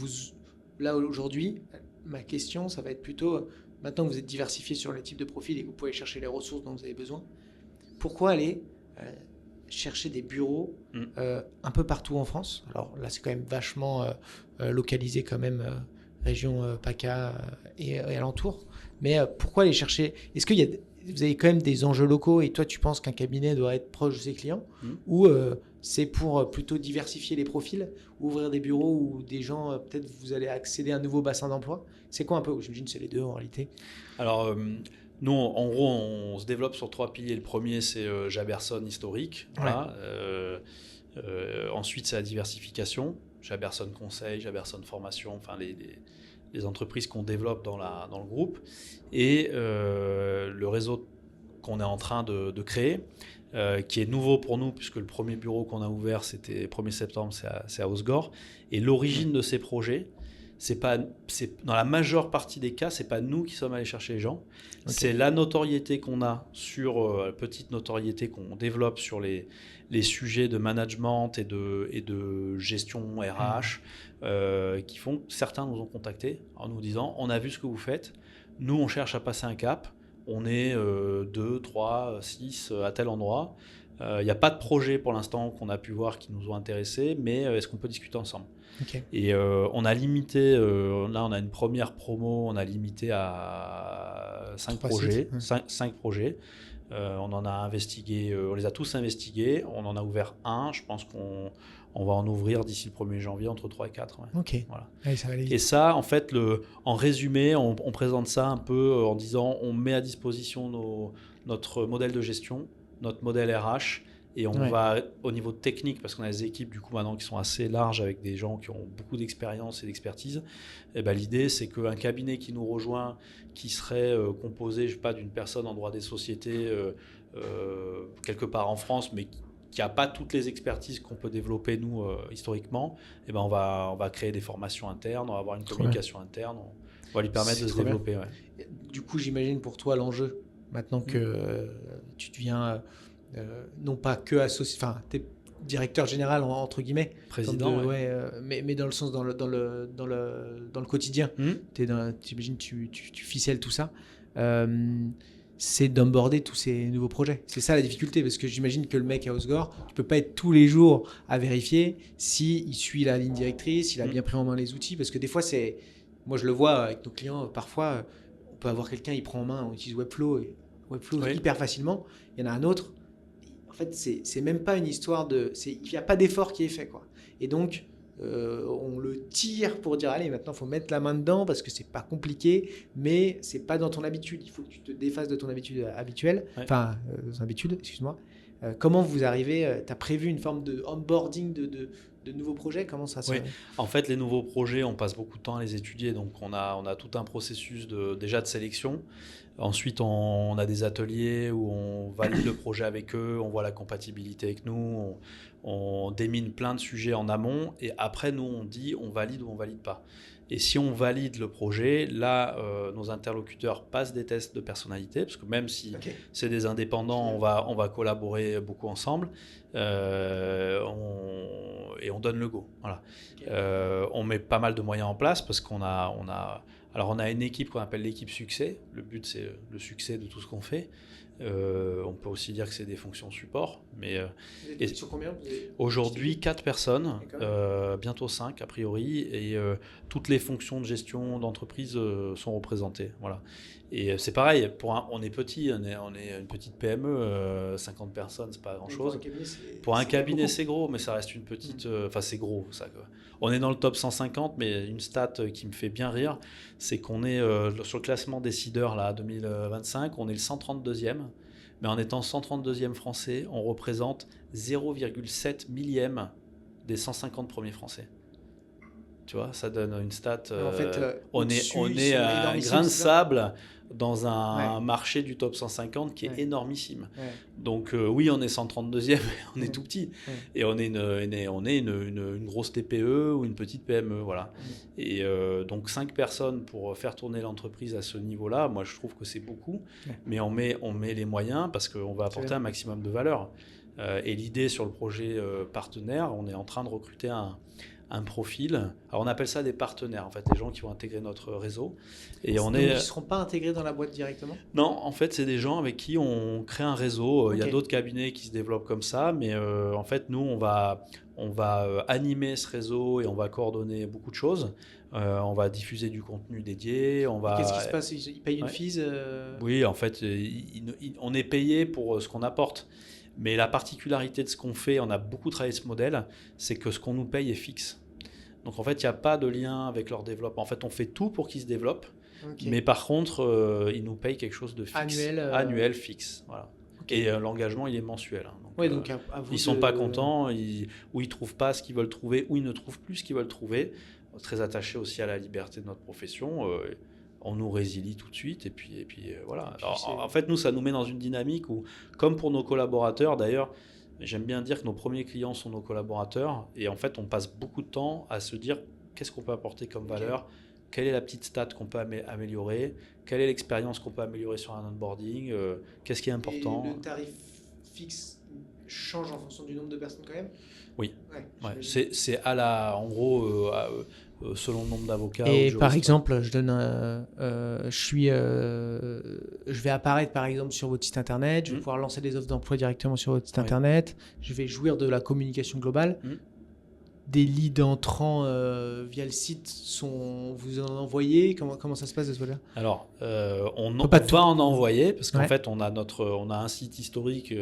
là, aujourd'hui, ma question, ça va être plutôt, maintenant que vous êtes diversifié sur les types de profils et que vous pouvez chercher les ressources dont vous avez besoin, pourquoi aller chercher des bureaux un peu partout en France? Alors là, c'est quand même vachement localisé quand même, région PACA et alentour. Mais pourquoi aller chercher? Est-ce que vous avez quand même des enjeux locaux et toi, tu penses qu'un cabinet doit être proche de ses clients ou c'est pour plutôt diversifier les profils, ouvrir des bureaux où des gens, peut-être vous allez accéder à un nouveau bassin d'emploi? C'est quoi un peu? J'imagine que c'est les deux en réalité. Alors, nous, en gros, on se développe sur 3 piliers. Le premier, c'est Jaberson historique. Voilà. Ensuite, c'est la diversification. Jaberson Conseil, Jaberson Formation, enfin les entreprises qu'on développe dans le groupe, et le réseau qu'on est en train de créer, qui est nouveau pour nous, puisque le premier bureau qu'on a ouvert, c'était 1er septembre, c'est à Osgore. Et l'origine de ces projets, dans la majeure partie des cas, c'est pas nous qui sommes allés chercher les gens. Okay. C'est la notoriété qu'on a petite notoriété qu'on développe sur les sujets de management et de gestion RH, qui font que certains nous ont contactés en nous disant, on a vu ce que vous faites, nous on cherche à passer un cap, on est 2, 3, 6 à tel endroit. Il n'y a pas de projet pour l'instant qu'on a pu voir qui nous ont intéressés, mais est-ce qu'on peut discuter ensemble ? Okay. Et on a limité, là on a une première promo, on a limité à 5 projets. 5 projets. On en a investigué, on les a tous investigués, on en a ouvert un, je pense qu'on va en ouvrir d'ici le 1er janvier entre 3 et 4. Ouais. Ok. Voilà. Ouais, ça va aller vite. Et ça, en fait, en résumé, on présente ça un peu en disant on met à disposition notre modèle de gestion, notre modèle RH, et on va au niveau technique, parce qu'on a des équipes du coup maintenant qui sont assez larges avec des gens qui ont beaucoup d'expérience et d'expertise. Et ben, l'idée, c'est qu'un cabinet qui nous rejoint, qui serait composé, je sais pas, d'une personne en droit des sociétés quelque part en France, mais qui n'a pas toutes les expertises qu'on peut développer nous historiquement, et ben on va créer des formations internes, on va avoir une communication interne, on va lui permettre de se développer. Ouais. Du coup, j'imagine pour toi l'enjeu, maintenant que tu deviens non pas que associé, enfin, tu es directeur général entre guillemets, président, mais dans le sens dans le quotidien, t'imagines, tu ficelles tout ça. C'est d'onboarder tous ces nouveaux projets. C'est ça la difficulté, parce que j'imagine que le mec à Osgore, tu peux pas être tous les jours à vérifier s'il suit la ligne directrice, s'il a bien pris en main les outils, parce que des fois, moi je le vois avec nos clients, parfois on peut avoir quelqu'un, il prend en main, on utilise Webflow hyper facilement, il y en a un autre, en fait c'est même pas une histoire il n'y a pas d'effort qui est fait, quoi. Et donc on le tire pour dire allez, maintenant il faut mettre la main dedans parce que c'est pas compliqué, mais c'est pas dans ton habitude, il faut que tu te défasses de ton habitude habituelle, excuse-moi. Comment vous arrivez, tu as prévu une forme de onboarding de nouveaux projets, comment ça se fait? En fait, les nouveaux projets, on passe beaucoup de temps à les étudier, donc on a tout un processus déjà de sélection. Ensuite, on a des ateliers où on valide le projet avec eux, on voit la compatibilité avec nous, on démine plein de sujets en amont, et après, nous, on dit on valide ou on valide pas. Et si on valide le projet, là, nos interlocuteurs passent des tests de personnalité, parce que même si c'est des indépendants, on va collaborer beaucoup ensemble, et on donne le go. Voilà. On met pas mal de moyens en place, parce qu'on a une équipe qu'on appelle l'équipe succès. Le but, c'est le succès de tout ce qu'on fait. On peut aussi dire que c'est des fonctions support. Mais, vous êtes sur combien? Aujourd'hui, 4 personnes, bientôt 5 a priori, et toutes les fonctions de gestion d'entreprise sont représentées. Voilà. Et c'est pareil, on est petit, on est une petite PME, 50 personnes, c'est pas grand-chose. Pour un cabinet, c'est gros, mais ça reste une petite... Enfin, c'est gros, ça. On est dans le top 150, mais une stat qui me fait bien rire, c'est qu'on est sur le classement décideur là, 2025, on est le 132e, mais en étant 132e français, on représente 0,7 millième des 150 premiers français. Tu vois, ça donne une stat. En fait, on est à un grain de sable dans un marché du top 150 qui est énormissime. Ouais. Donc oui, on est 132e, on est tout petit. Ouais. Et on est une grosse TPE ou une petite PME. Voilà. Et donc 5 personnes pour faire tourner l'entreprise à ce niveau-là, moi je trouve que c'est beaucoup. Ouais. Mais on met les moyens parce qu'on va apporter un maximum de valeur. Et l'idée sur le projet partenaire, on est en train de recruter un profil. Alors on appelle ça des partenaires, en fait, des gens qui vont intégrer notre réseau. Et donc ils ne seront pas intégrés dans la boîte directement? Non, en fait, c'est des gens avec qui on crée un réseau. Il y a d'autres cabinets qui se développent comme ça, mais en fait, nous, on va animer ce réseau et on va coordonner beaucoup de choses. On va diffuser du contenu dédié. Qu'est-ce qui se passe? Ils payent une fees Oui, en fait, on est payé pour ce qu'on apporte. Mais la particularité de ce qu'on fait, on a beaucoup travaillé ce modèle, c'est que ce qu'on nous paye est fixe. Donc en fait, il n'y a pas de lien avec leur développement. En fait, on fait tout pour qu'ils se développent, mais par contre, ils nous payent quelque chose de fixe. Annuel fixe. Voilà. Et l'engagement, il est mensuel. Hein. Donc à vous ils ne sont pas contents, ou ils ne trouvent pas ce qu'ils veulent trouver, ou ils ne trouvent plus ce qu'ils veulent trouver. Très attachés aussi à la liberté de notre profession. On nous résilie tout de suite. Et puis voilà. Alors, en fait, nous, ça nous met dans une dynamique où, comme pour nos collaborateurs, d'ailleurs, j'aime bien dire que nos premiers clients sont nos collaborateurs. Et en fait, on passe beaucoup de temps à se dire qu'est-ce qu'on peut apporter comme valeur, quelle est la petite stat qu'on peut améliorer, quelle est l'expérience qu'on peut améliorer sur un onboarding, qu'est-ce qui est important. Et le tarif fixe change en fonction du nombre de personnes quand même ? Oui, c'est en gros, selon le nombre d'avocats. Et par exemple, je vais apparaître par exemple sur votre site internet, je vais pouvoir lancer des offres d'emploi directement sur votre site internet, je vais jouir de la communication globale. Des leads entrants via le site vous en envoyez, comment ça se passe de ce côté-là ? Alors, on va en envoyer parce qu'en fait on a un site historique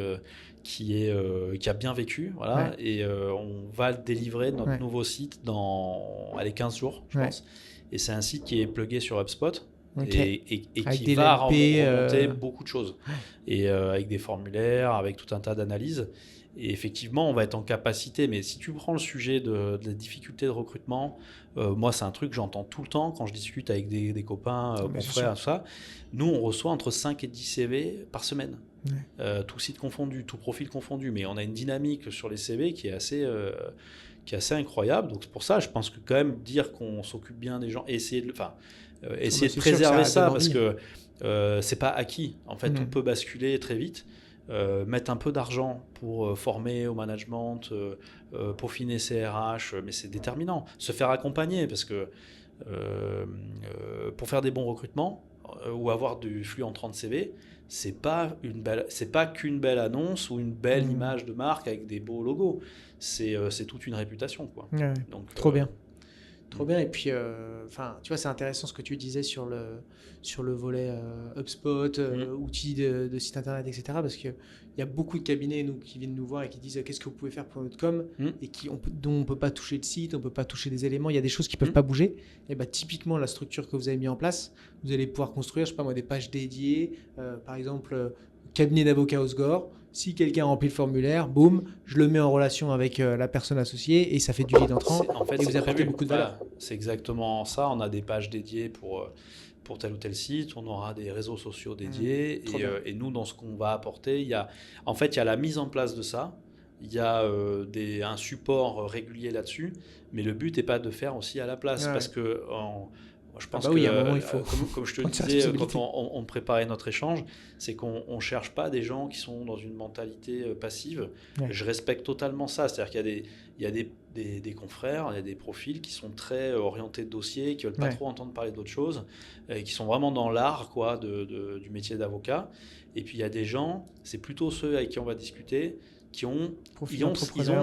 qui a bien vécu, voilà, et on va délivrer notre nouveau site dans 15 jours, je pense. Et c'est un site qui est plugué sur HubSpot. Et qui va remonter beaucoup de choses. Et avec des formulaires, avec tout un tas d'analyses. Et effectivement, on va être en capacité, mais si tu prends le sujet de la difficulté de recrutement, moi, c'est un truc que j'entends tout le temps quand je discute avec des copains, confrères, tout ça. Nous, on reçoit entre 5 et 10 CV par semaine. Tout site confondu, tout profil confondu. Mais on a une dynamique sur les CV qui est assez incroyable. Donc, c'est pour ça, je pense que quand même, dire qu'on s'occupe bien des gens, essayer de préserver ça, parce que c'est pas acquis. En fait, on peut basculer très vite. Mettre un peu d'argent pour former au management, peaufiner ses RH, mais c'est déterminant. Se faire accompagner, parce que pour faire des bons recrutements ou avoir du flux entrant de CV, c'est pas qu'une belle annonce ou une belle image de marque avec des beaux logos. C'est toute une réputation, quoi. Donc, trop bien. Trop bien. Et puis, tu vois, c'est intéressant ce que tu disais sur le volet HubSpot, outils de site internet, etc. Parce qu'il y a beaucoup de cabinets qui viennent nous voir et qui disent qu'est-ce que vous pouvez faire pour notre com et dont on ne peut pas toucher le site, on ne peut pas toucher des éléments. Il y a des choses qui ne peuvent pas bouger. Et typiquement, la structure que vous avez mis en place, vous allez pouvoir construire, je sais pas moi, des pages dédiées. Par exemple, cabinet d'avocats Osgore. Si quelqu'un remplit le formulaire, boum, je le mets en relation avec la personne associée et ça fait du lead entrant. En fait, et vous apportez beaucoup de valeur. Voilà, c'est exactement ça. On a des pages dédiées pour tel ou tel site. On aura des réseaux sociaux dédiés. Et nous, dans ce qu'on va apporter, il y a la mise en place de ça. Il y a un support régulier là-dessus. Mais le but n'est pas de faire aussi à la place. Parce que... je pense il y a un moment, il faut comme je te le disais quand on préparait notre échange, c'est qu'on ne cherche pas des gens qui sont dans une mentalité passive. Je respecte totalement ça. C'est-à-dire qu'il y a des confrères, il y a des profils qui sont très orientés de dossier, qui ne veulent pas trop entendre parler d'autres choses, et qui sont vraiment dans l'art du métier d'avocat. Et puis il y a des gens, c'est plutôt ceux avec qui on va discuter, ils ont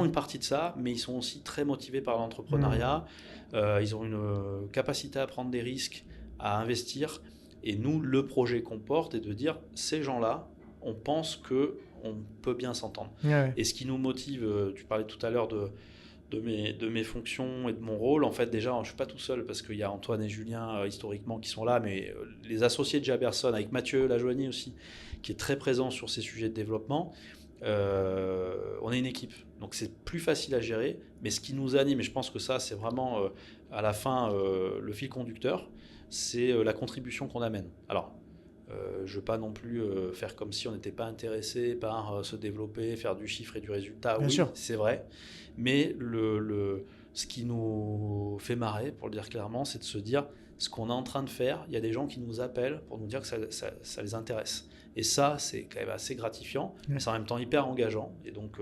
une partie de ça, mais ils sont aussi très motivés par l'entrepreneuriat. Ils ont une capacité à prendre des risques, à investir. Et nous, le projet qu'on porte est de dire, ces gens-là, on pense qu'on peut bien s'entendre. Et ce qui nous motive, tu parlais tout à l'heure de mes fonctions et de mon rôle. En fait, déjà, je ne suis pas tout seul parce qu'il y a Antoine et Julien historiquement qui sont là, mais les associés de Jaberson, avec Mathieu Lajoigny aussi, qui est très présent sur ces sujets de développement. On est une équipe, donc c'est plus facile à gérer, mais ce qui nous anime, et je pense que ça c'est vraiment à la fin le fil conducteur, c'est la contribution qu'on amène. Alors je ne veux pas non plus faire comme si on n'était pas intéressé par se développer, faire du chiffre et du résultat. Bien sûr. C'est vrai, mais ce qui nous fait marrer, pour le dire clairement, c'est de se dire ce qu'on est en train de faire, il y a des gens qui nous appellent pour nous dire que ça les intéresse. Et ça, c'est quand même assez gratifiant, mais c'est en même temps hyper engageant. Et donc,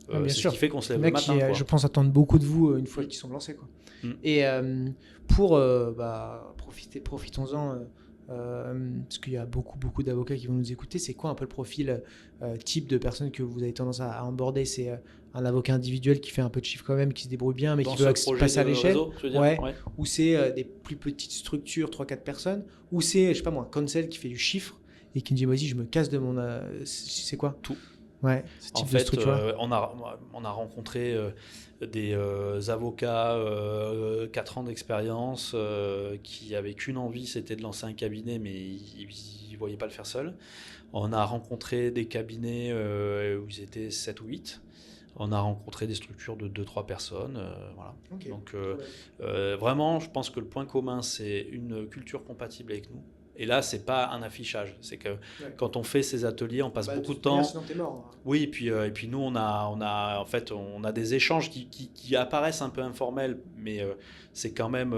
c'est ce qui fait qu'on se lève le matin. Je pense attendre beaucoup de vous une fois qu'ils sont lancés. Et profitons-en, parce qu'il y a beaucoup d'avocats qui vont nous écouter. C'est quoi un peu le profil type de personne que vous avez tendance à onboarder ? C'est un avocat individuel qui fait un peu de chiffre quand même, qui se débrouille bien, mais qui veut passer à l'échelle. Ou c'est des plus petites structures, 3-4 personnes. Ou c'est, je sais pas moi, un counsel qui fait du chiffre et qui me dit vas-y, je me casse de mon... c'est quoi ? Tout. Ouais, ce En type de fait, structure-là. on a rencontré des avocats, 4 ans d'expérience, qui avaient qu'une envie, c'était de lancer un cabinet, mais ils ne voyaient pas le faire seul. On a rencontré des cabinets où ils étaient 7 ou 8. On a rencontré des structures de 2-3 personnes. Voilà. Ok. Donc, Trop bien. vraiment, je pense que le point commun, c'est une culture compatible avec nous. Et là, c'est pas un affichage. C'est que Ouais. quand on fait ces ateliers, on passe Bah, de beaucoup de toute manière, temps. sinon t'es mort, hein. Oui, et puis nous, en fait, on a des échanges qui apparaissent un peu informels, mais c'est quand même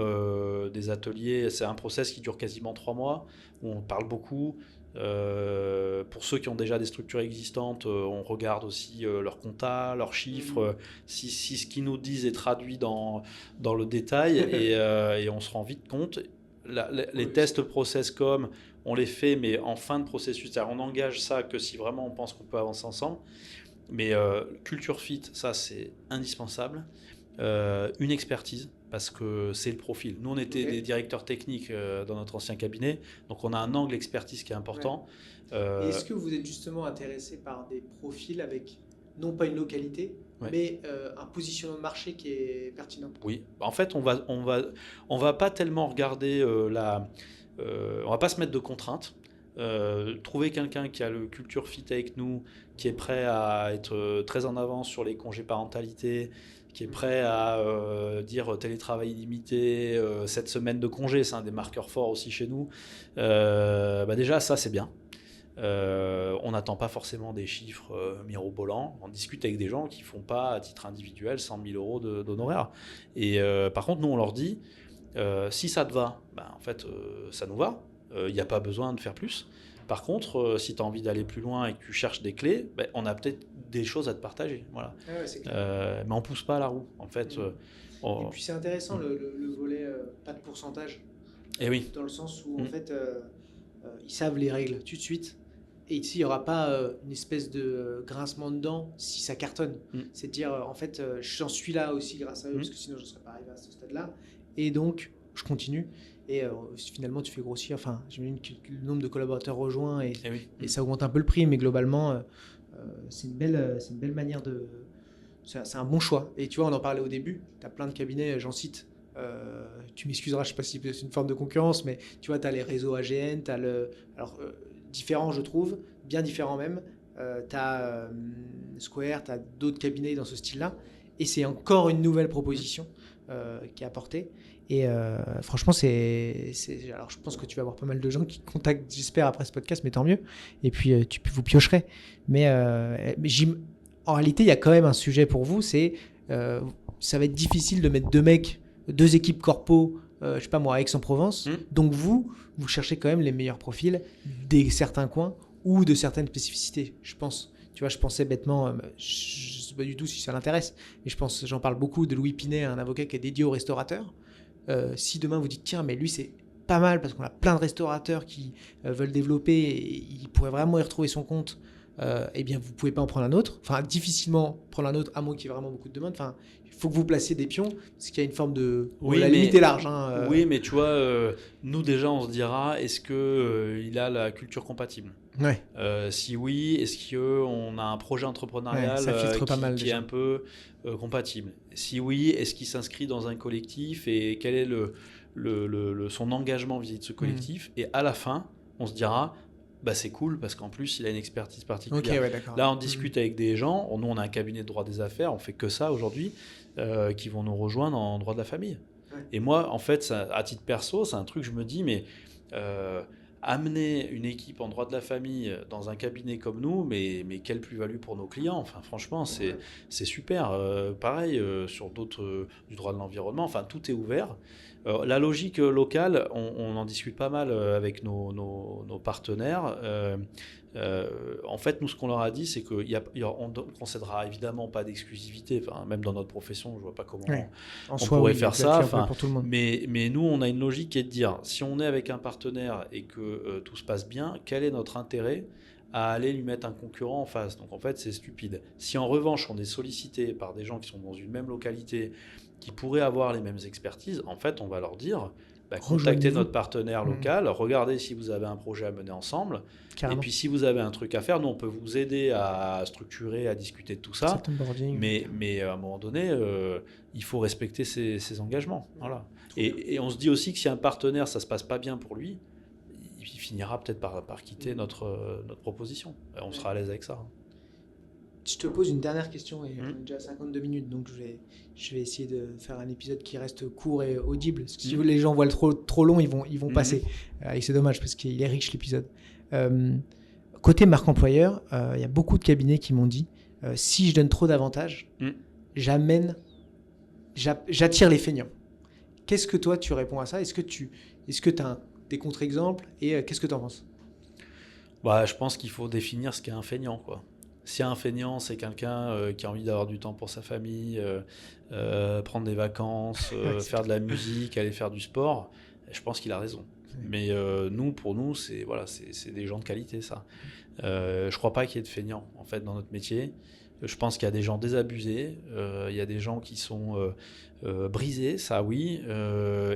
des ateliers. C'est un process qui dure quasiment 3 mois, où on parle beaucoup. Pour ceux qui ont déjà des structures existantes, on regarde aussi leurs comptas, leurs chiffres, si ce qu'ils nous disent est traduit dans le détail, et on se rend vite compte. Les Oui, tests process comme on les fait, mais en fin de processus. C'est-à-dire on engage ça que si vraiment on pense qu'on peut avancer ensemble. Mais culture fit, ça c'est indispensable. Une expertise, parce que c'est le profil. Nous, on était des directeurs techniques dans notre ancien cabinet, donc on a un angle expertise qui est important. Et est-ce que vous êtes justement intéressé par des profils avec, non pas une localité, Ouais. mais un positionnement de marché qui est pertinent? Oui, en fait, on va pas tellement regarder on va pas se mettre de contraintes. Trouver quelqu'un qui a le culture fit avec nous, qui est prêt à être très en avance sur les congés parentalité, qui est prêt à dire télétravail illimité, 7 semaines de congés, c'est un des marqueurs forts aussi chez nous. Déjà, ça c'est bien. On n'attend pas forcément des chiffres mirobolants. On discute avec des gens qui ne font pas à titre individuel 100 000 euros d'honoraires. Et par contre, nous, on leur dit, si ça te va, en fait, ça nous va. Il n'y a pas besoin de faire plus. Par contre, si tu as envie d'aller plus loin et que tu cherches des clés, on a peut-être des choses à te partager. Voilà. Ah ouais, c'est clair. Mais on ne pousse pas à la roue. En fait, Et puis c'est intéressant le volet pas de pourcentage, et oui. dans le sens où en fait ils savent les règles tout de suite. Et ici, il n'y aura pas une espèce de grincement de dents si ça cartonne. C'est de dire, en fait, j'en suis là aussi grâce à eux, parce que sinon, je ne serais pas arrivé à ce stade-là. Et donc, je continue. Et finalement, tu fais grossir. Enfin, j'imagine que le nombre de collaborateurs rejoint et ça augmente un peu le prix. Mais globalement, c'est une belle manière de... C'est un bon choix. Et tu vois, on en parlait au début. Tu as plein de cabinets, j'en cite. Tu m'excuseras, je ne sais pas si c'est une forme de concurrence, mais tu vois, tu as les réseaux AGN, tu as le... Alors, différents, je trouve, bien différents même. Tu as Square, tu as d'autres cabinets dans ce style-là. Et c'est encore une nouvelle proposition qui est apportée. Et franchement, alors, je pense que tu vas avoir pas mal de gens qui contactent, j'espère, après ce podcast, mais tant mieux. Et puis, vous piocherez. Mais en réalité, il y a quand même un sujet pour vous, c'est ça va être difficile de mettre deux équipes corpo, je sais pas moi, à Aix-en-Provence. Donc vous cherchez quand même les meilleurs profils des certains coins ou de certaines spécificités, je pense. Tu vois, je pensais bêtement, je sais pas du tout si ça l'intéresse, mais j'en parle beaucoup de Louis Pinet, un avocat qui est dédié aux restaurateurs. Si demain vous dites, tiens, mais lui c'est pas mal parce qu'on a plein de restaurateurs qui veulent développer et il pourrait vraiment y retrouver son compte, eh bien vous pouvez pas en prendre un autre. Enfin, difficilement prendre un autre, à moins qu'il y ait vraiment beaucoup de demandes. Enfin, il faut que vous placiez des pions, parce qu'il y a une forme de... la limite est large. Oui, mais tu vois, nous déjà, on se dira, est-ce qu'il a la culture compatible ? Ouais. Si oui, est-ce qu'on a un projet entrepreneurial qui est un peu compatible ? Si oui, est-ce qu'il s'inscrit dans un collectif et quel est son engagement vis-à-vis de ce collectif ? Et à la fin, on se dira... c'est cool parce qu'en plus il a une expertise particulière. Okay, ouais, d'accord. Là on discute avec des gens, nous on a un cabinet de droit des affaires, on fait que ça aujourd'hui, qui vont nous rejoindre en droit de la famille. Ouais. Et moi en fait à titre perso c'est un truc je me dis mais amener une équipe en droit de la famille dans un cabinet comme nous, mais quelle plus-value pour nos clients. Enfin franchement c'est super. Pareil sur d'autres du droit de l'environnement, enfin tout est ouvert. La logique locale, on en discute pas mal avec nos partenaires. En fait, nous, ce qu'on leur a dit, c'est qu'on ne concédera évidemment pas d'exclusivité. Enfin, même dans notre profession, je ne vois pas comment on pourrait faire ça. Pour tout le monde. Mais nous, on a une logique qui est de dire, si on est avec un partenaire et que tout se passe bien, quel est notre intérêt à aller lui mettre un concurrent en face ? Donc, en fait, c'est stupide. Si en revanche, on est sollicité par des gens qui sont dans une même localité, qui pourraient avoir les mêmes expertises, en fait, on va leur dire contactez notre partenaire local, regardez si vous avez un projet à mener ensemble. Carrément. Et puis si vous avez un truc à faire, nous on peut vous aider à structurer, à discuter de tout ça. Mais à un moment donné, il faut respecter ses engagements. Voilà. Et on se dit aussi que si un partenaire, ça se passe pas bien pour lui, il finira peut-être par quitter notre proposition. On sera à l'aise avec ça. Je te pose une dernière question et on est déjà à 52 minutes, donc je vais essayer de faire un épisode qui reste court et audible. Parce que si les gens voient le trop long, ils vont passer. Et c'est dommage parce qu'il est riche l'épisode. Côté marque employeur, il y a beaucoup de cabinets qui m'ont dit si je donne trop d'avantages, j'attire les feignants. Qu'est-ce que toi tu réponds à ça? Est-ce que tu as des contre-exemples et qu'est-ce que tu en penses? Je pense qu'il faut définir ce qu'est un feignant, quoi. Si un feignant, c'est quelqu'un qui a envie d'avoir du temps pour sa famille, prendre des vacances, faire de la musique, aller faire du sport, je pense qu'il a raison. Mais pour nous, c'est des gens de qualité, ça. Je ne crois pas qu'il y ait de feignants, en fait, dans notre métier. Je pense qu'il y a des gens désabusés, il y a des gens qui sont brisés, ça oui,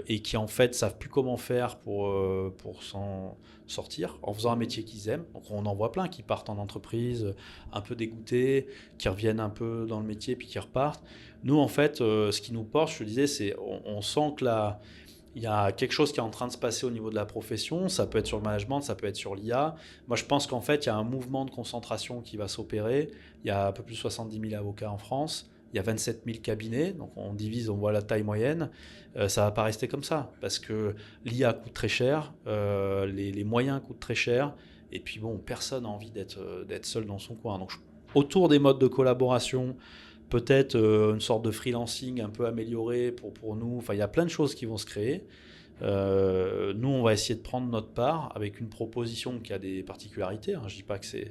et qui en fait savent plus comment faire pour s'en sortir en faisant un métier qu'ils aiment. Donc on en voit plein qui partent en entreprise un peu dégoûtés, qui reviennent un peu dans le métier puis qui repartent. Nous en fait, ce qui nous porte, je te disais, c'est on sent que il y a quelque chose qui est en train de se passer au niveau de la profession. Ça peut être sur le management, ça peut être sur l'IA. Moi, je pense qu'en fait, il y a un mouvement de concentration qui va s'opérer. Il y a un peu plus de 70 000 avocats en France. Il y a 27 000 cabinets. Donc, on divise, on voit la taille moyenne. Ça ne va pas rester comme ça parce que l'IA coûte très cher. Les moyens coûtent très cher. Et puis, personne n'a envie d'être seul dans son coin. Donc, autour des modes de collaboration, peut-être une sorte de freelancing un peu amélioré pour nous. Enfin, il y a plein de choses qui vont se créer. Nous, on va essayer de prendre notre part avec une proposition qui a des particularités. Je ne dis pas que c'est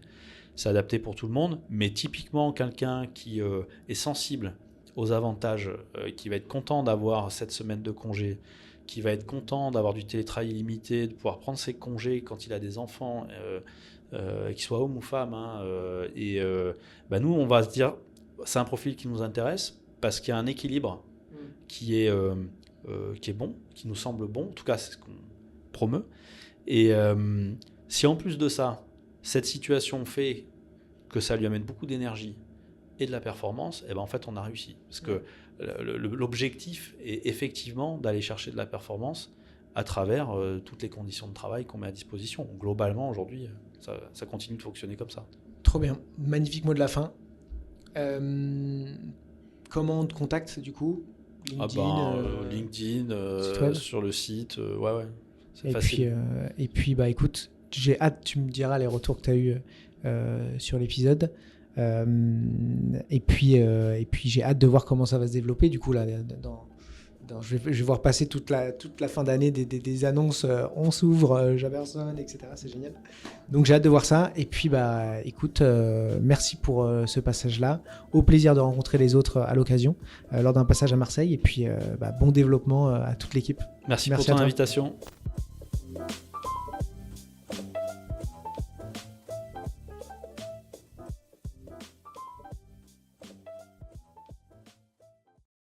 adapté pour tout le monde, mais typiquement, quelqu'un qui est sensible aux avantages, qui va être content d'avoir 7 semaines de congé, qui va être content d'avoir du télétravail illimité, de pouvoir prendre ses congés quand il a des enfants, qu'ils soient hommes ou femmes. Nous, on va se dire... C'est un profil qui nous intéresse parce qu'il y a un équilibre qui est bon, qui nous semble bon. En tout cas, c'est ce qu'on promeut. Et si en plus de ça, cette situation fait que ça lui amène beaucoup d'énergie et de la performance, en fait, on a réussi. Parce que l'objectif est effectivement d'aller chercher de la performance à travers toutes les conditions de travail qu'on met à disposition. Globalement, aujourd'hui, ça continue de fonctionner comme ça. Trop bien. Magnifique mot de la fin. Comment on te contacte du coup? LinkedIn, sur le site, c'est facile. Et puis écoute, j'ai hâte, tu me diras les retours que tu as eu sur l'épisode. Et puis j'ai hâte de voir comment ça va se développer du coup là je vais voir passer toute la fin d'année des annonces, on s'ouvre, Jaberson, etc. C'est génial. Donc j'ai hâte de voir ça. Et puis écoute, merci pour ce passage-là. Au plaisir de rencontrer les autres à l'occasion, lors d'un passage à Marseille. Et puis bon développement à toute l'équipe. Merci pour ton invitation.